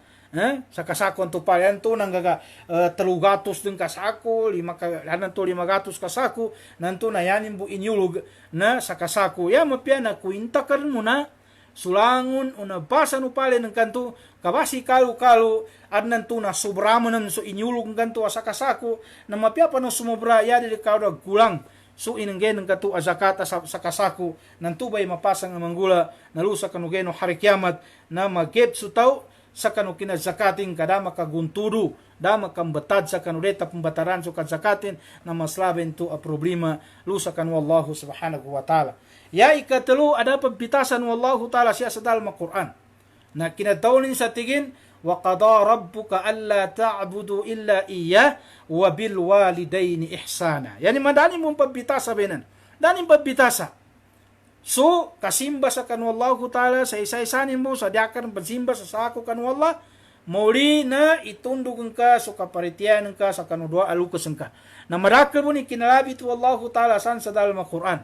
Speaker 1: sa kasakuan tu palayan to nang gaga 300 din kasako 500 kasako nanto na yanin bu inyulug na sa kasako ya mapya na kuinta karon mo na sulangun una basa nu pale ng kanto kabasi kalu adnan tu na sobramanan so inyulong kanto asakasaku na mapiapa no sumobra ya di kauda gulang so inenggen ng kanto azakata sa kasaku nantu bay mapasang ang manggula nalusa kanugeno hari kiamat na magget su tau sa kanu kinazakatin kada makaguntudu da makambetad sa kanudeta pembataran so kazakatin na maslaben tu a problema lusa kanu Allah subhanahu wa ta'ala. Ya ikatelu ada pembitasan wallahu ta'ala siya sa dalam Al-Quran. Na kinatawnin sa tigin, wa qada rabbuka alla ta'budu illa iya wa bil walidaini ihsana. Yani madani mong pambitasa benan. Dani pambitasa. So, kasimba sa kanu wallahu ta'ala sa isa-isanin mo sa diakan pansimba sa sako kanu Allah, mauli na itundugin ka so kaparitiyanan ka sa kanu dua alukasan ka. Na marakal mo ni kinalabi tu wallahu ta'ala san sa dalam Al-Quran.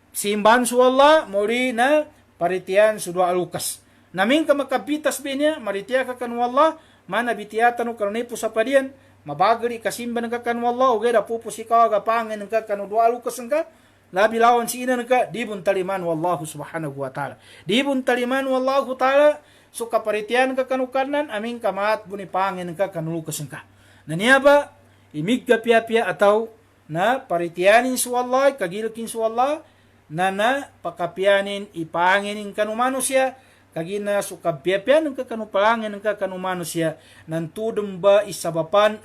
Speaker 1: Simban su Allah, mori na paritian su dua alukas. Namin ka makabitas binya, maritiya ka kanu Allah, mana bitiyatan no kanunay po sa padian, mabagari kasimban ka kanu Allah, ugay da pupus ikaw agapangin ka kanu dua alukas ka, labi lawan si ina ka, di bun taliman wallahu subhanahu wa ta'ala. Di bun taliman wallahu ta'ala, so kaparitian ka kanu kanan, amin kamaat bunipangin ka kanu lukas ka. Naniya ba, imig ka pia-pia ataw, na paritianin su Allah, kagilkin su Allah, na pakapianin ipanginin kanu manusia kagina sukapiapianin ka kanu palangin ka kanu manusia nantudem ba isabapan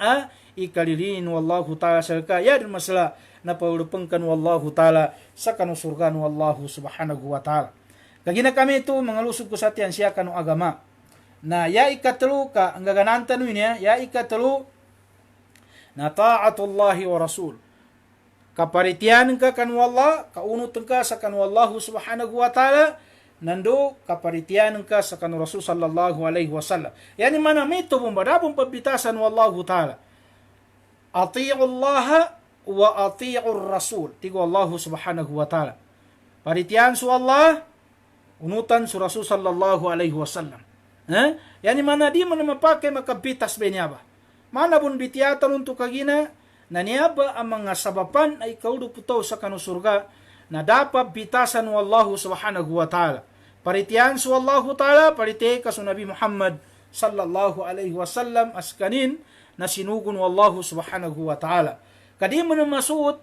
Speaker 1: ikalirin wallahu ta'ala salka ya din masala na paulupeng kanu wallahu ta'ala sa kanu surga nu wallahu subhanahu wa ta'ala. Kagina kami itu mengalusog ko sa tiyan siya kanu agama na ya ikatelu ka ang gaganantan niya ya ikatelu na ta'atullahi wa rasul kaparitian ka kanu Allah, kaunutun ka sa kanu Allah subhanahu wa ta'ala, nando kaparitian ka sa kanu Rasul sallallahu alaihi wasallam. Yani mana mito bumbadabong pabitasan wallahu ta'ala. Ati'u Allah wa ati'u Rasul. Tigo Allah subhanahu wa ta'ala. Paritian su Allah, unutan su Rasul sallallahu alaihi wasallam. Yani mana di mana mapakai makabitas benyaba. Mana bun bitiatan untuk kagina, na niyaba ang mga sabapan ay kauduputaw sa kanu surga na dapat bitasan wallahu subhanahu wa ta'ala. Paritiyan su wallahu ta'ala, parite ka su Nabi Muhammad sallallahu alaihi wasallam askanin na sinugun wallahu subhanahu wa ta'ala. Kadi mo na masuot,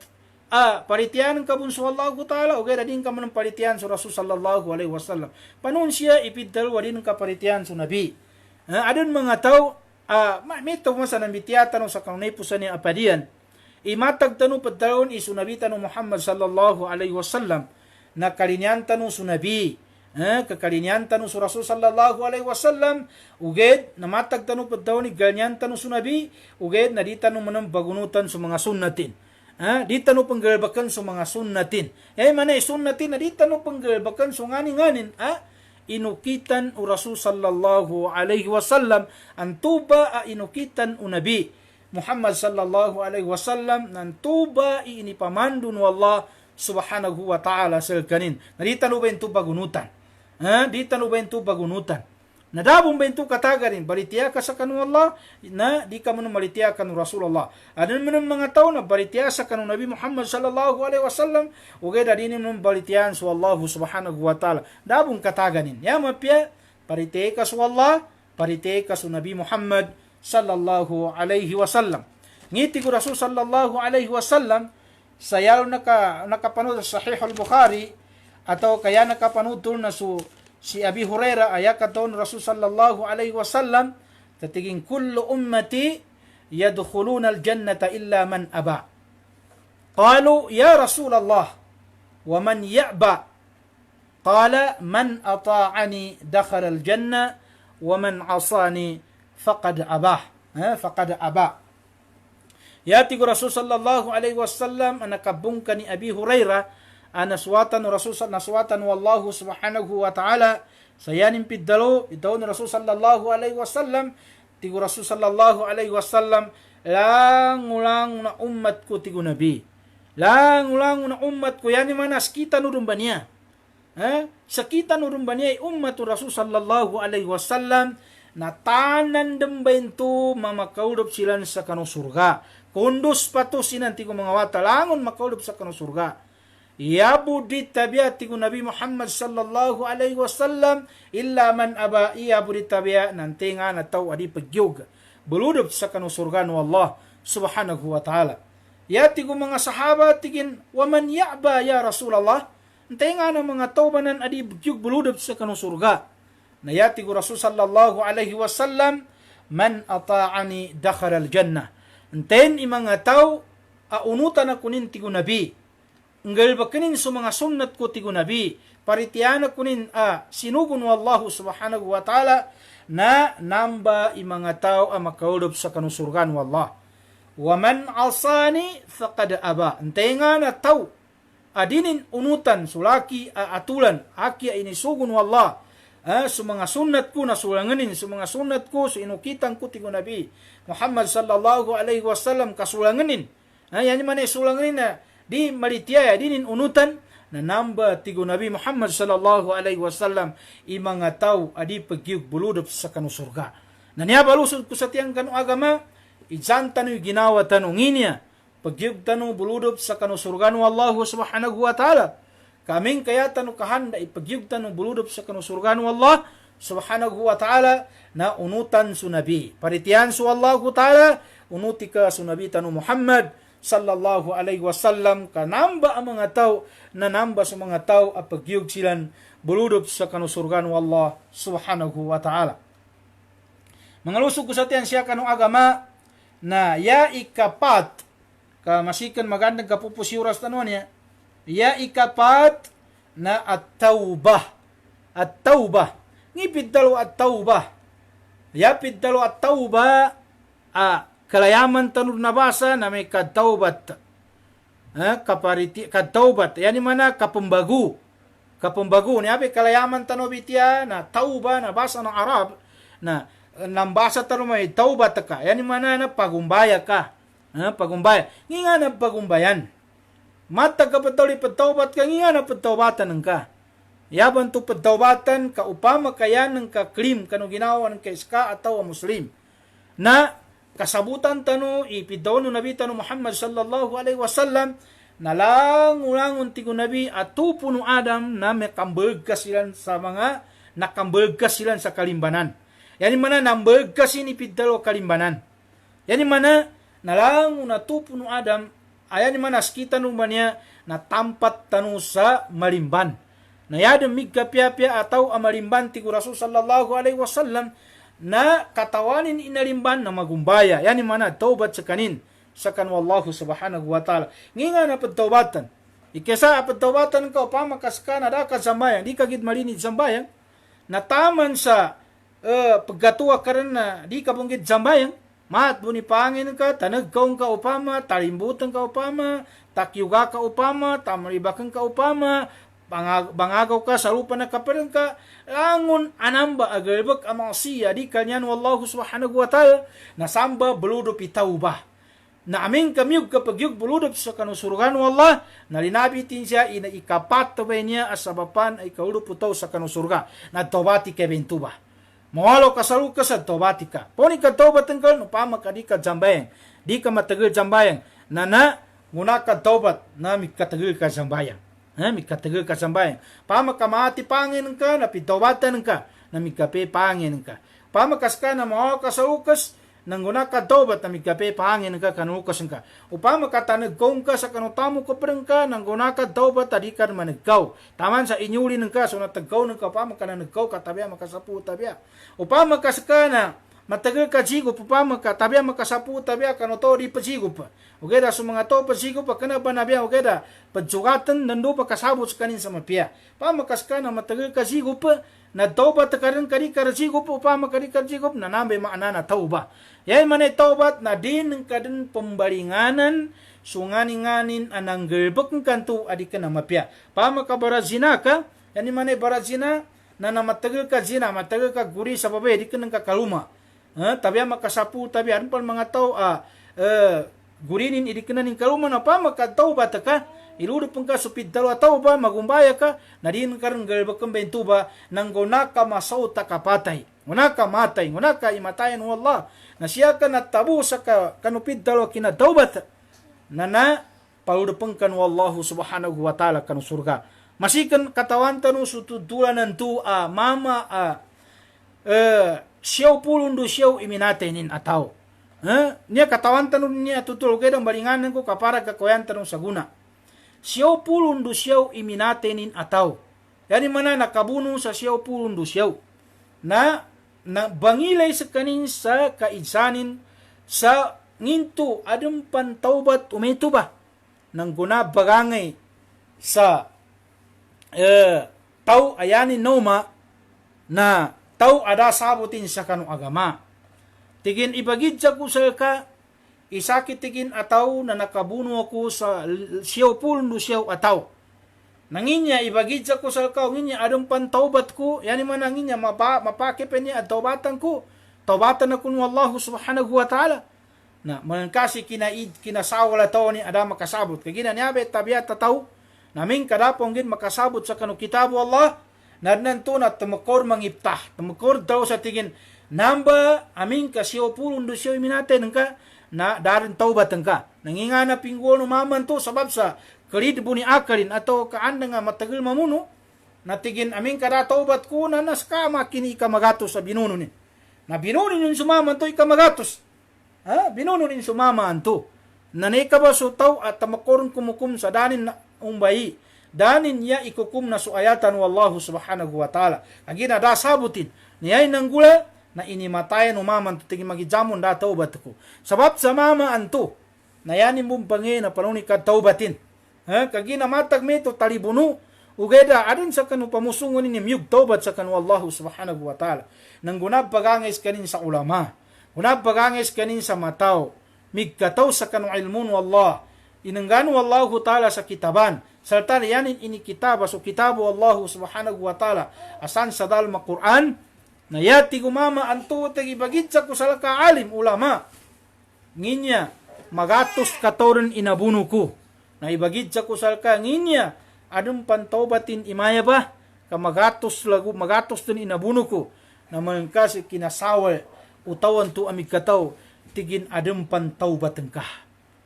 Speaker 1: paritiyan ka bun su wallahu ta'ala, o kaya din ka mo ng paritiyan su Rasul sallallahu alaihi wasallam. Panon siya ipidal wa din ka paritiyan su Nabi. Adon mga tao, may mo sa nambitiyatan sa kanunay po sa niya apadian. Imatag tanu padalon isu Nabi tanu Muhammad sallallahu alaihi wasallam na kalinyan tanu su Nabi. Kakalinyan tanu su Rasul sallallahu alaihi wasallam uged na matag tanu padalon iganyan tanu su Nabi uged na di tanu manang bagunutan su mga sunnatin. Di tanu panggalbakan su mga sunnatin. Manay sunnatin na di tanu panggalbakan su nganin-nganin. Inukitan u Rasul sallallahu alaihi wasallam ang tuba inukitan u Nabi Muhammad sallallahu alaihi wasallam ng tuba inipamandun wallah subhanahu wa ta'ala salkanin. Narita no ba yung tuba gunutan? Dita no ba yung tuba gunutan? Nadabong ba yung tuba katagarin? Balitiya ka sa kanu Allah na di ka mo malitiya kanu Rasulullah. Ano naman mga tao na balitiya sa kanu Nabi Muhammad sallallahu alaihi wasallam ugay da din naman balitiyan sa Allah subhanahu wa ta'ala. Dabong kataganin. Yama pia, parite ka sa Allah, parite ka sa Nabi Muhammad sallallahu alaihi wasallam. Ngiti ko Rasul sallallahu alaihi wasallam sayaw nakapanood sa Sahih al-Bukhari atau kaya nakapanood na si Abi Hurairah ayak katon Rasul sallallahu alaihi wasallam tatiging kullu ummati yadkhuluna al-jannata illa man aba. Qalu ya Rasulullah wa man ya'ba? Qala man ata'ani dakhala al-jannah wa man 'asani faqad abah. Faqad aba. Yati ko Rasul sallallahu alaihi wasallam anakabungka ni Abi Hurairah anaswatan Rasul naswatan wallahu subhanahu wa ta'ala sayanin piddalo itaw ni Rasul sallallahu alaihi wasallam tigo Rasul sallallahu alaihi wasallam lang na ummat ko tigo Nabi lang na ummat ko yani manas kita nurun ba niya sakita nurun ba niya ummat Rasul sallallahu alaihi wasallam na tanan dembentu mamakaudop silan sa kanu surga. Kundus pato sinanti ko mga wata langon makaudop sa kanu surga. yabu di tabiat tigu Nabi Muhammad sallallahu alaihi wasallam illa man aba yabu di tabiat nanti nga na tau adi pagyug beludup sa kanu surga nu Allah subhanahu wa ta'ala. Ya tigu mga sahabat tigin wa man ya'ba ya Rasulullah nanti nga na mga taubanan adi pagyug beludup sa kanu surga. Na ya tigu Rasul sallallahu alaihi wasallam man ata'ani dakhala al-jannah. Nanti mga tau aunutan na kunin tigu Nabi. Nggal bakanin sa mga sunnat ko tigo Nabi, paritiana kunin sinugun wallahu subhanahu wa ta'ala na namba imanga tao makaulub sa kanusurgan wallah. Wa man asani faqad aba. Entenga na tao adinin unutan sulaki atulan aki ini sugun wallah. Sa mga sunnat ko na sulanganin, sa mga sunnat ko sa inukitan ko tigo Nabi Muhammad sallallahu alaihi wasallam kasulanganin. Yan man sulanganin na di malitiaya dinin unutan na namba tigo Nabi Muhammad sallallahu alaihi wasallam imanga tao adi pagyug buludup sa kanu surga. Naniya balusod ko sa tiyang kanu agama ijan tanu ginawa tanu nginya pagyug tanu buludup sa kanu surga nu Allah subhanahu wa ta'ala. Kaming kaya tanu kahanda ipagyug tanu buludup sa kanu surga nu Allah subhanahu wa ta'ala na unutan su Nabi. Paritian su Allah ta'ala unutika su Nabi tanu Muhammad sallallahu alaihi wasallam kanamba ang mga tao na namba sa mga tao apagyug silan buludup sa kanusurgan wa Allah subhanahu wa ta'ala. Mga lusog ko sa tiyan siya kanong agama na ya ikapat ka masikan magandang kapupusiuras tanong niya ya ikapat na at-taubah ngipid dalo at-taubah yapid dalo at-taubah kalayaman tanur nabasa na may kataubat. Kataubat. Yan mana kapumbagu. Ni abe kalayaman tanur bitya na tauba na basa ng Arab na nambasa tanur may taubat ka. Yan mana na pagumbaya ka. Pagumbaya. Nga na pagumbayan. Mata ka patuli pataubat ka. Nga na pataubatan ng ka. Yaban to pataubatan ka upama kaya ng ka krim kanu ginawa ng ka iska ataw muslim. Na kasabutan tanu ipidaw no Nabi tanu Muhammad sallallahu alaihi wasallam nalangulangon tigo Nabi atupo no Adam na makambeg kasilan sa mga nakambeg kasilan sa kalimbanan. Yani mana nambeg kasin ipidaw kalimbanan. Yani mana nalangun atupo no Adam ayan mana skita no manya na tampat tanu sa malimban. Nayadem migkapya-pya ataw amalimban tigo Rasul sallallahu alaihi wasallam na katawanin inalimban na magumbaya. Yani mana taubat sa kanin sa kanwallahu subhanahu wa ta'ala. Nginga na pagtaubatan. Ikesa pagtaubatan ka upama kaska na da ka zambayang. Di ka gid malinid zambayang. Nataman sa pagkatuwa ka rin na di ka bunggit zambayang. Maat buni pangin ka, tanagkaw ka upama, talimbutan ka upama, takyuga ka upama, tamaribakan ka upama, bangagaw ka, sarupa na kaparin ka, langun anamba agalbag amang siya, di kanyan wallahu subhanahu wa ta'ala, nasamba beludup itawbah. Na aming kamiyog kapag yung beludup sa kanusurugan wallah, nalinabitin siya, ina ikapat tabay niya, asabapan ay kaulup utaw sa kanusurga, na tawbati ka bentubah. Mawalo ka saru ka sa tawbati ka. Poni ka tawbatan ka, upama ka di ka jambayang, di ka matagal jambayang, na muna ka tawbat, na mikatagal ka jambayang. Mikatagal ka sambayan. Pama ka maati pangin ka, napitawatan ka, na mikape pangin ka. Pama kas ka na mawa ka sa ukas, nang guna ka tawbat na mikape pangin ka, kanukas ka. Upama ka tanagkong ka sa kanutamo ka parang ka, nang guna ka tawbat, tadi ka managkaw. Taman sa inyuli ng ka, so natagkaw ng ka, upama ka na nagkaw, katabya, makasapu, tabya. Upama kas ka na, matagal ka jigup, upama ka, tabya, makasapu, tabya, kanuto, di pa jigup. Okay da, so mga to, pasigo pa ka na ba nabiya, okay da, padsugatan, nando pa kasabot sa kanin sa mapia. Pamakas ka na matagal ka sigo pa, na taubat ka rin kari ka sigo pa, upama kari ka sigo na nambay maana na tauba. Yan man ay taubat na din ka din pembalinganan, sunganin-nganin anang gerbek ng kanto, adik ka na mapia. Pamaka barazina ka, yan man ay barazina, na matagal ka zina, matagal ka guri sa babae, di ka nang kakaluma. Tabi makasapu, tabi ano pa mga tao, gurinin idikna ning kaluma na pa makataubat ka iludup ka supid dalawa tauba magumbaya ka nadin karon galbakam bentuba nang guna ka masauta ka patay guna ka matay guna ka imatayan wallah na siya ka natabu sa kanupid dalawa kinataubat na paludepengkan wallahu subhanahu wa ta'ala kanu surga. Masikan katawan tanu sututulanan tu mama siyaw pulundu siyaw iminatenin ataw. Niya katawan tanu niya tutul kedang balinganan ko kapara kakoyan tanu saguna. Siyaw pulundu siyaw iminatenin ataw. Yani mana nakabuno sa siyaw pulundu siyaw. Na bangilay sa kanin sa kaidsanin sa nginto adem pantaubat umito ba nang guna bagangay sa tau ayanin noma na tau ada sabutin sa kanu agama. Tigin ibagid sa kusal ka isakit tigin ataw na nakabuno ako sa siyaw pulundu siyaw ataw. Nanginya ibagid sa kusal ka nginya adem pantaubat ko yani man nanginya mapake pa niya at taubatan ko. Taubatan ako ng Allah subhanahu wa ta'ala. Na manangkasi kinasawala tao ni ada makasabot. Kagina niya bet tabiat tataw. Namin kadapong gin makasabot sa kanu kitabu Allah. Nadnanto na tumakor mangiptah. Tumakor daw sa tigin. Namba amin ka siyo pulong do siyo iminaten ka. Na darin taubat ka. Nangingana pingguan umaman to sabab sa kalid buni akalin atau kaanda nga matagal mamuno. Natigin amin kada taubat ko na naskama kini ikamagatos sa binuno ni. Na binuno ni sumaman to ikamagatos. Binuno ni sumaman to. Nanay ka ba so taw at tamakoron kumukum sa danin na umbayi. Danin niya ikukum na suayatan wallahu subhanahu wa ta'ala. Agina da sabutin. Niyay nang gula na inimatayan umaman to tigin magijamon da taubat ko. Sabab sa mama anto. Nayanin mong pangi na panuni ka taubatin. Kagina matag meto talibunu. Ugeda adun sa kanu pamusungon ni miyug taubat sa kanu Allah subhanahu wa ta'ala. Nang gunab pagangis kanin sa ulama. Gunab pagangis kanin sa mataw. Migkataw sa kanu ilmun wallah. Inangganu Allah ta'ala sa kitaban. Serta yanin ini kitab so kitabu Allah subhanahu wa ta'ala. Asan sa dalma Quran. Na yati gumama anto tagibagid sa kusala ka alim ulama. Nginya magatos katoren inabuno ko. Na ibagid sa kusal ka nginya adum pantaubatin imaya ba kamagatos lagu magatos din inabuno ko na manangkas kinasawal utawan tu amig kataw tigin adum pantaubatan ka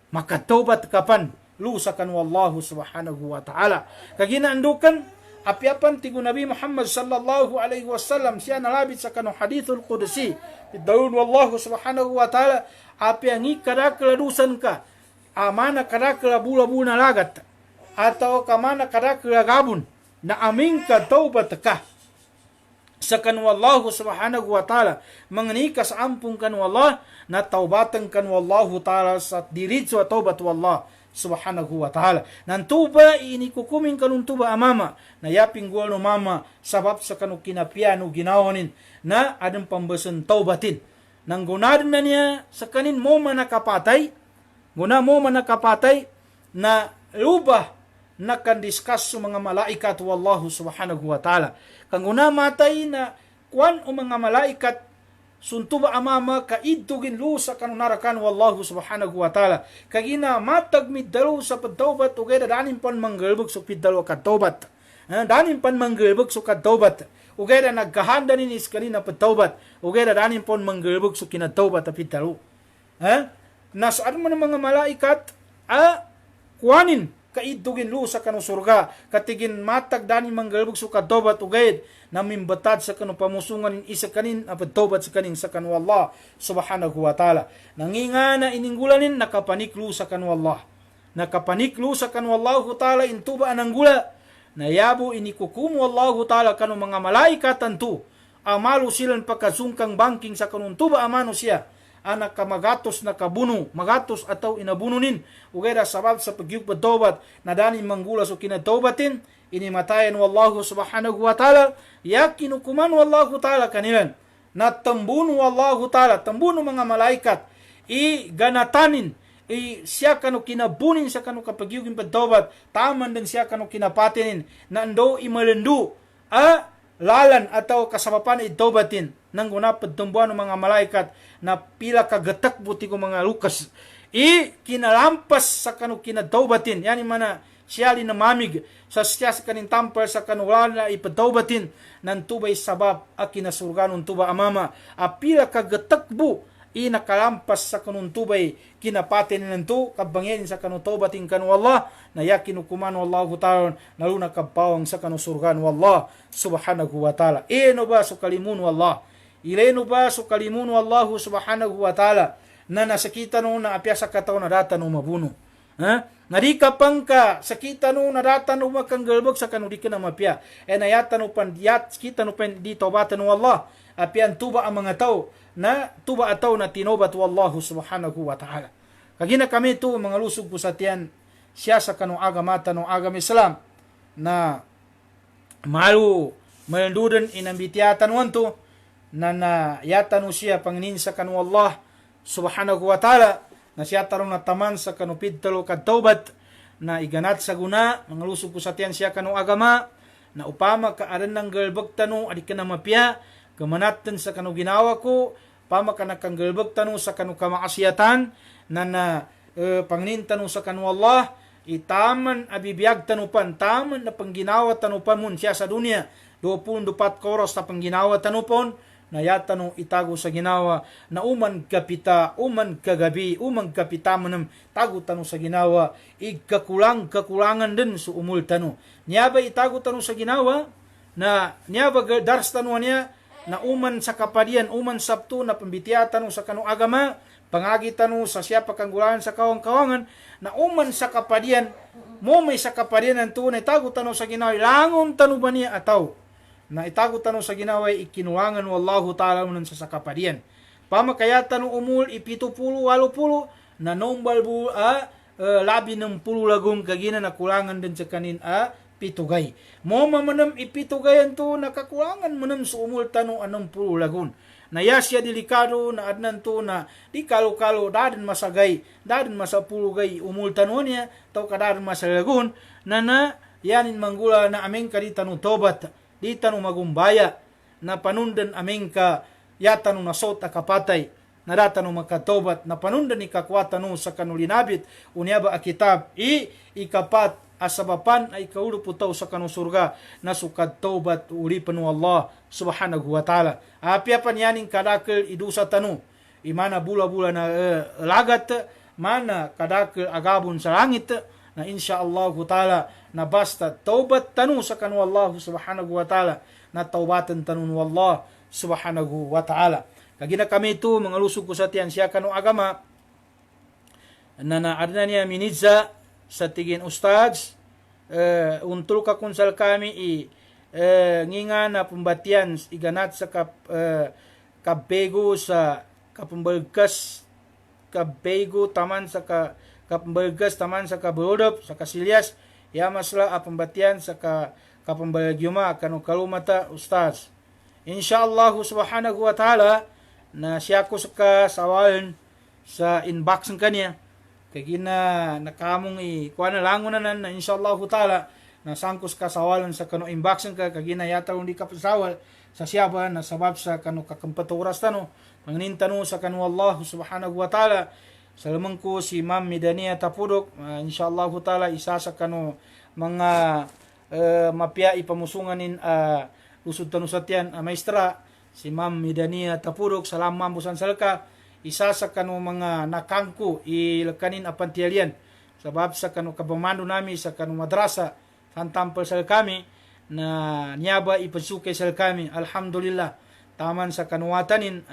Speaker 1: makataubat kapan lusakan wallahu subhanahu wa ta'ala kagina andukan apiapan tigu Nabi Muhammad sallallahu alaihi wasallam siya nalabit sa kanong hadithul qudsi daun wallahu subhanahu wa ta'ala apiangi kadakaladusan ka amana kadakala bula-bula lagat atau kamana kadakala gabun na aming ka taubat ka sa kanwallahu subhanahu wa ta'ala mangani ka sa ampung kanwallah na taubatan kanwallahu ta'ala sa diritso taubat wallah subhanahu wa ta'ala nan tuba ini kukumin kanun tuba amama na yaping gual no mama sabab sa kanu kinapiano ginawanin na adang pambasan taubatin nang gunadin na niya sa kanin mo manakapatay guna mo manakapatay na lubah na kan discuss sa mga malaikat wallahu subhanahu wa ta'ala. Kang guna matay na kuan o mga malaikat suntuba amama kaidtugin lu sa kanunarakan wallahu subhanahu wa ta'ala. Kagina matag midalo sa pagtaubat o kaya danin pan manggalbog sa pidalo kataubat. Danin pan manggalbog sa kataubat. O kaya nagkahanda ninis kanina pagtaubat. O kaya danin pan manggalbog sa kinataubat at pidalo. Nasaan mo ng mga malaikat, kuanin, kaidugin lu sa kanu surga, katigin matag dani manggalbog sa kadobat ugayid, na mimbatad sa kanu pamusungan isa kanin, apatobat sa kanin sa kanu Allah, subhanahu wa ta'ala. Nanginga na ininggulanin, nakapaniklu sa kanu Allah. Nakapaniklu sa kanu Allah ta'ala, intuba anang gula, nayabo inikukumu Allah ta'ala kanu mga malaikat antu, amalu silan pagkasungkang banking sa kanun tuba amano siya, anak ka magatos na kabuno, magatos ataw inabununin, ugera sabab sa pagyug pagtaubat, na danin manggulas o kinataubatin, inimatayan wallahu subhanahu wa ta'ala, yakinukuman wallahu ta'ala kanilan, na tambuno wallahu ta'ala, tambuno mga malaikat, ganatanin, siya kanu kinabunin sa kanu kapagyugin pagtaubat, taman din siya kanu kinapatinin, na ando imalandu, lalan ataw kasabapan itaubatin, nang guna pagtumbuan ng mga malaikat na pila kagatak buti ko mga lukas kinalampas sa kanu kinataubatin yani mana siya linamamig sa siya sa kanin tampal sa kanulan na ipataubatin nan tubay sabab a kinasurganon tuba amama a pila kagatakbo nakalampas sa kanun tubay kinapatin nanto kabangyan sa kanu taubatin kanu Allah na yakin hukuman wallahu ta'ala naluna kabawang sa kanu surgan wallah subhanahu wa ta'ala. Ino ba so kalimun wallah, ileno ba so kalimun wallahu subhanahu wa ta'ala na nasakita no na apya sa kataw na data no mabuno. Narika pangka sakita no na data no makanggalbog sa kanu di ka na mapya. Nayata no pandiyat kita no pen di taubatan no Allah apian tuba ang mga tao na tuba ataw na tinobat wallahu subhanahu wa ta'ala. Kagina kami to mga lusog po sa tiyan siya sa kanong agamata ng agam Islam na malu malandudan inambitiyatan wanto na yatan siya panginin sa kanong Allah subhanahu wa ta'ala na siya tarong nataman sa kanupid talo kad taubat na iganat sa guna mga lusog po sa tiyan siya kanong agama na upama kaaran ng galbag tano adik ka na mapya kamanatan sa kanu ginawa ko pama ka nakanggalbag tanu sa kanu kamaasiyatan na pangnin tanu sa kanu Allah itaman abibiyag tanupan taman na pangginawa tanupan mun siya sa dunia 24 oras na pangginawa tanupon na yatano itago sa ginawa na uman kapita uman kagabi uman kapita manam tago tanu sa ginawa kakulangan din sa umul tanu niya ba itago tanu sa ginawa na niya ba dars tanu niya na uman sa kapadian, uman sabto na pambitiyatan sa kanong agama, pangagitan sa siya pakanggulaan sa kawang-kawangan, na uman sa kapadian, mo may sa kapadian ang tunay, itago tanong sa ginaway, langon tanong ba niya ataw, na itago tanong sa ginaway, ikinuwangan wallahu ta'ala unan sa kapadian. Pamakaya tanong umul, ipitupulo, walupulo, na nombal labi ng pulo lagong kagina na kulangan din sa kanin pitugay. Mo mamanam ipitugayan to nakakulangan manam sa umul tanong anong pulo lagun. Naya siya delikado na adnan to na di kalo-kalo dadan masagay, dadan masapulugay umul tanong niya, tau kadadan masalagun, na yanin manggula na aming ka di tanong tobat, di tanong magumbaya, na panundan aming ka yatanong nasot akapatay, na datanong makatobat, na panundan ikakwatan sa kanulinabit, unya ba akitab, ikapat, asabapan ay kaulo putaw sa kanong surga na sukad taubat ulipan ng Allah subhanahu wa ta'ala. Apiapan yaning kadakil idusa tanu imana bula-bula na lagat mana kadakil agabon sa langit na insyaallah ta'ala na basta taubat tanu sa kanong Allah subhanahu wa ta'ala na taubatan tanu ng Allah subhanahu wa ta'ala. Kagina kami ito mga lusog ko sa tiyan siya kanong agama na naadna niya minidza sa tigin ustads untul ka kunsal kami nginga na pembatian iganat sa kabego sa kapembalgas kabego taman sa kapembalgas taman sa kabrodop sa kasilyas ya masla pembatian sa kapembalgyuma kanu kalumata ustads insyaallah subhanahu wa ta'ala na siya ko sa sawalan sa inbox ng kanya kagina nakamong kuha na langon na insyaallah ta'ala na sangkos ka sawalan sa kano inboxen ka kagina yata hindi ka pasawal sa siyaba na sabab sa kano kakampaturas tano mangnin tano sa kano Allah subhanahu wa ta'ala salamang ko si Ma'am Midania Tapudok insyaallah ta'ala isa sa kano mga mapya ipamusunganin lusod tano sa tiyan maestra si Ma'am Midania Tapudok salam Ma'am busan salka isa sa kanu mga nakangko ilakanin apantialian sabab sa kanu kabamando nami sa kanu madrasa hantampal sal kami na niyaba ipasukay sal kami alhamdulillah taman sa kanuwatanin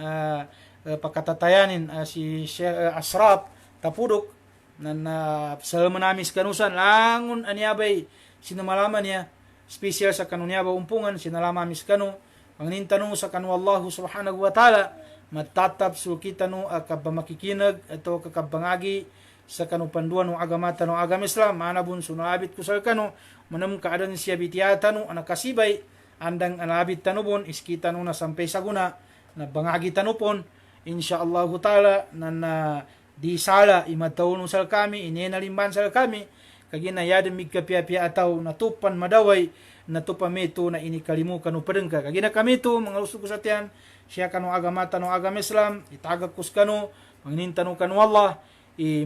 Speaker 1: pakatatayanin si Sheikh Asraf Tapudok na salama nami sa kanusan langon aniyabay sinamalaman niya special sa kanu niyaba umpungan sinalama mis kanu pangnintanong sa kanu Allah subhanahu wa ta'ala matatap so kita no akabamakikinag ato kakabangagi sa kanu panduan no agamata no agam Islam manabun sunabit kusal kanu manam kaadan siya bitiyata no anakasibay andang anabit tanubon iskita no na sampay saguna na bangagi tanupon insyaallah ta'ala na di sala imataw no sal kami inenalimban sal kami kagina yadem migkapya-pya ataw natupan madaway natupameto na inikalimu kanu padengka kagina kami to mga usog sa tiyan siya kanu agamata no agam Islam itagakus kanu mangnintanong kanu Allah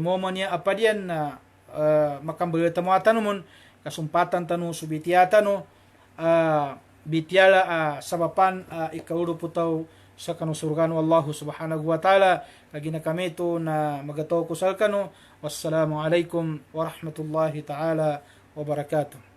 Speaker 1: moman niya apadian na makambagata mo atanumon kasumpatan tanu subitiyata no bitiala sabapan ikaudo putaw sa kanusurgano Allahu subhanahu wa ta'ala lagi na kami to na magato kusal kano. Wassalamu alaikum warahmatullahi ta'ala wabarakatuh.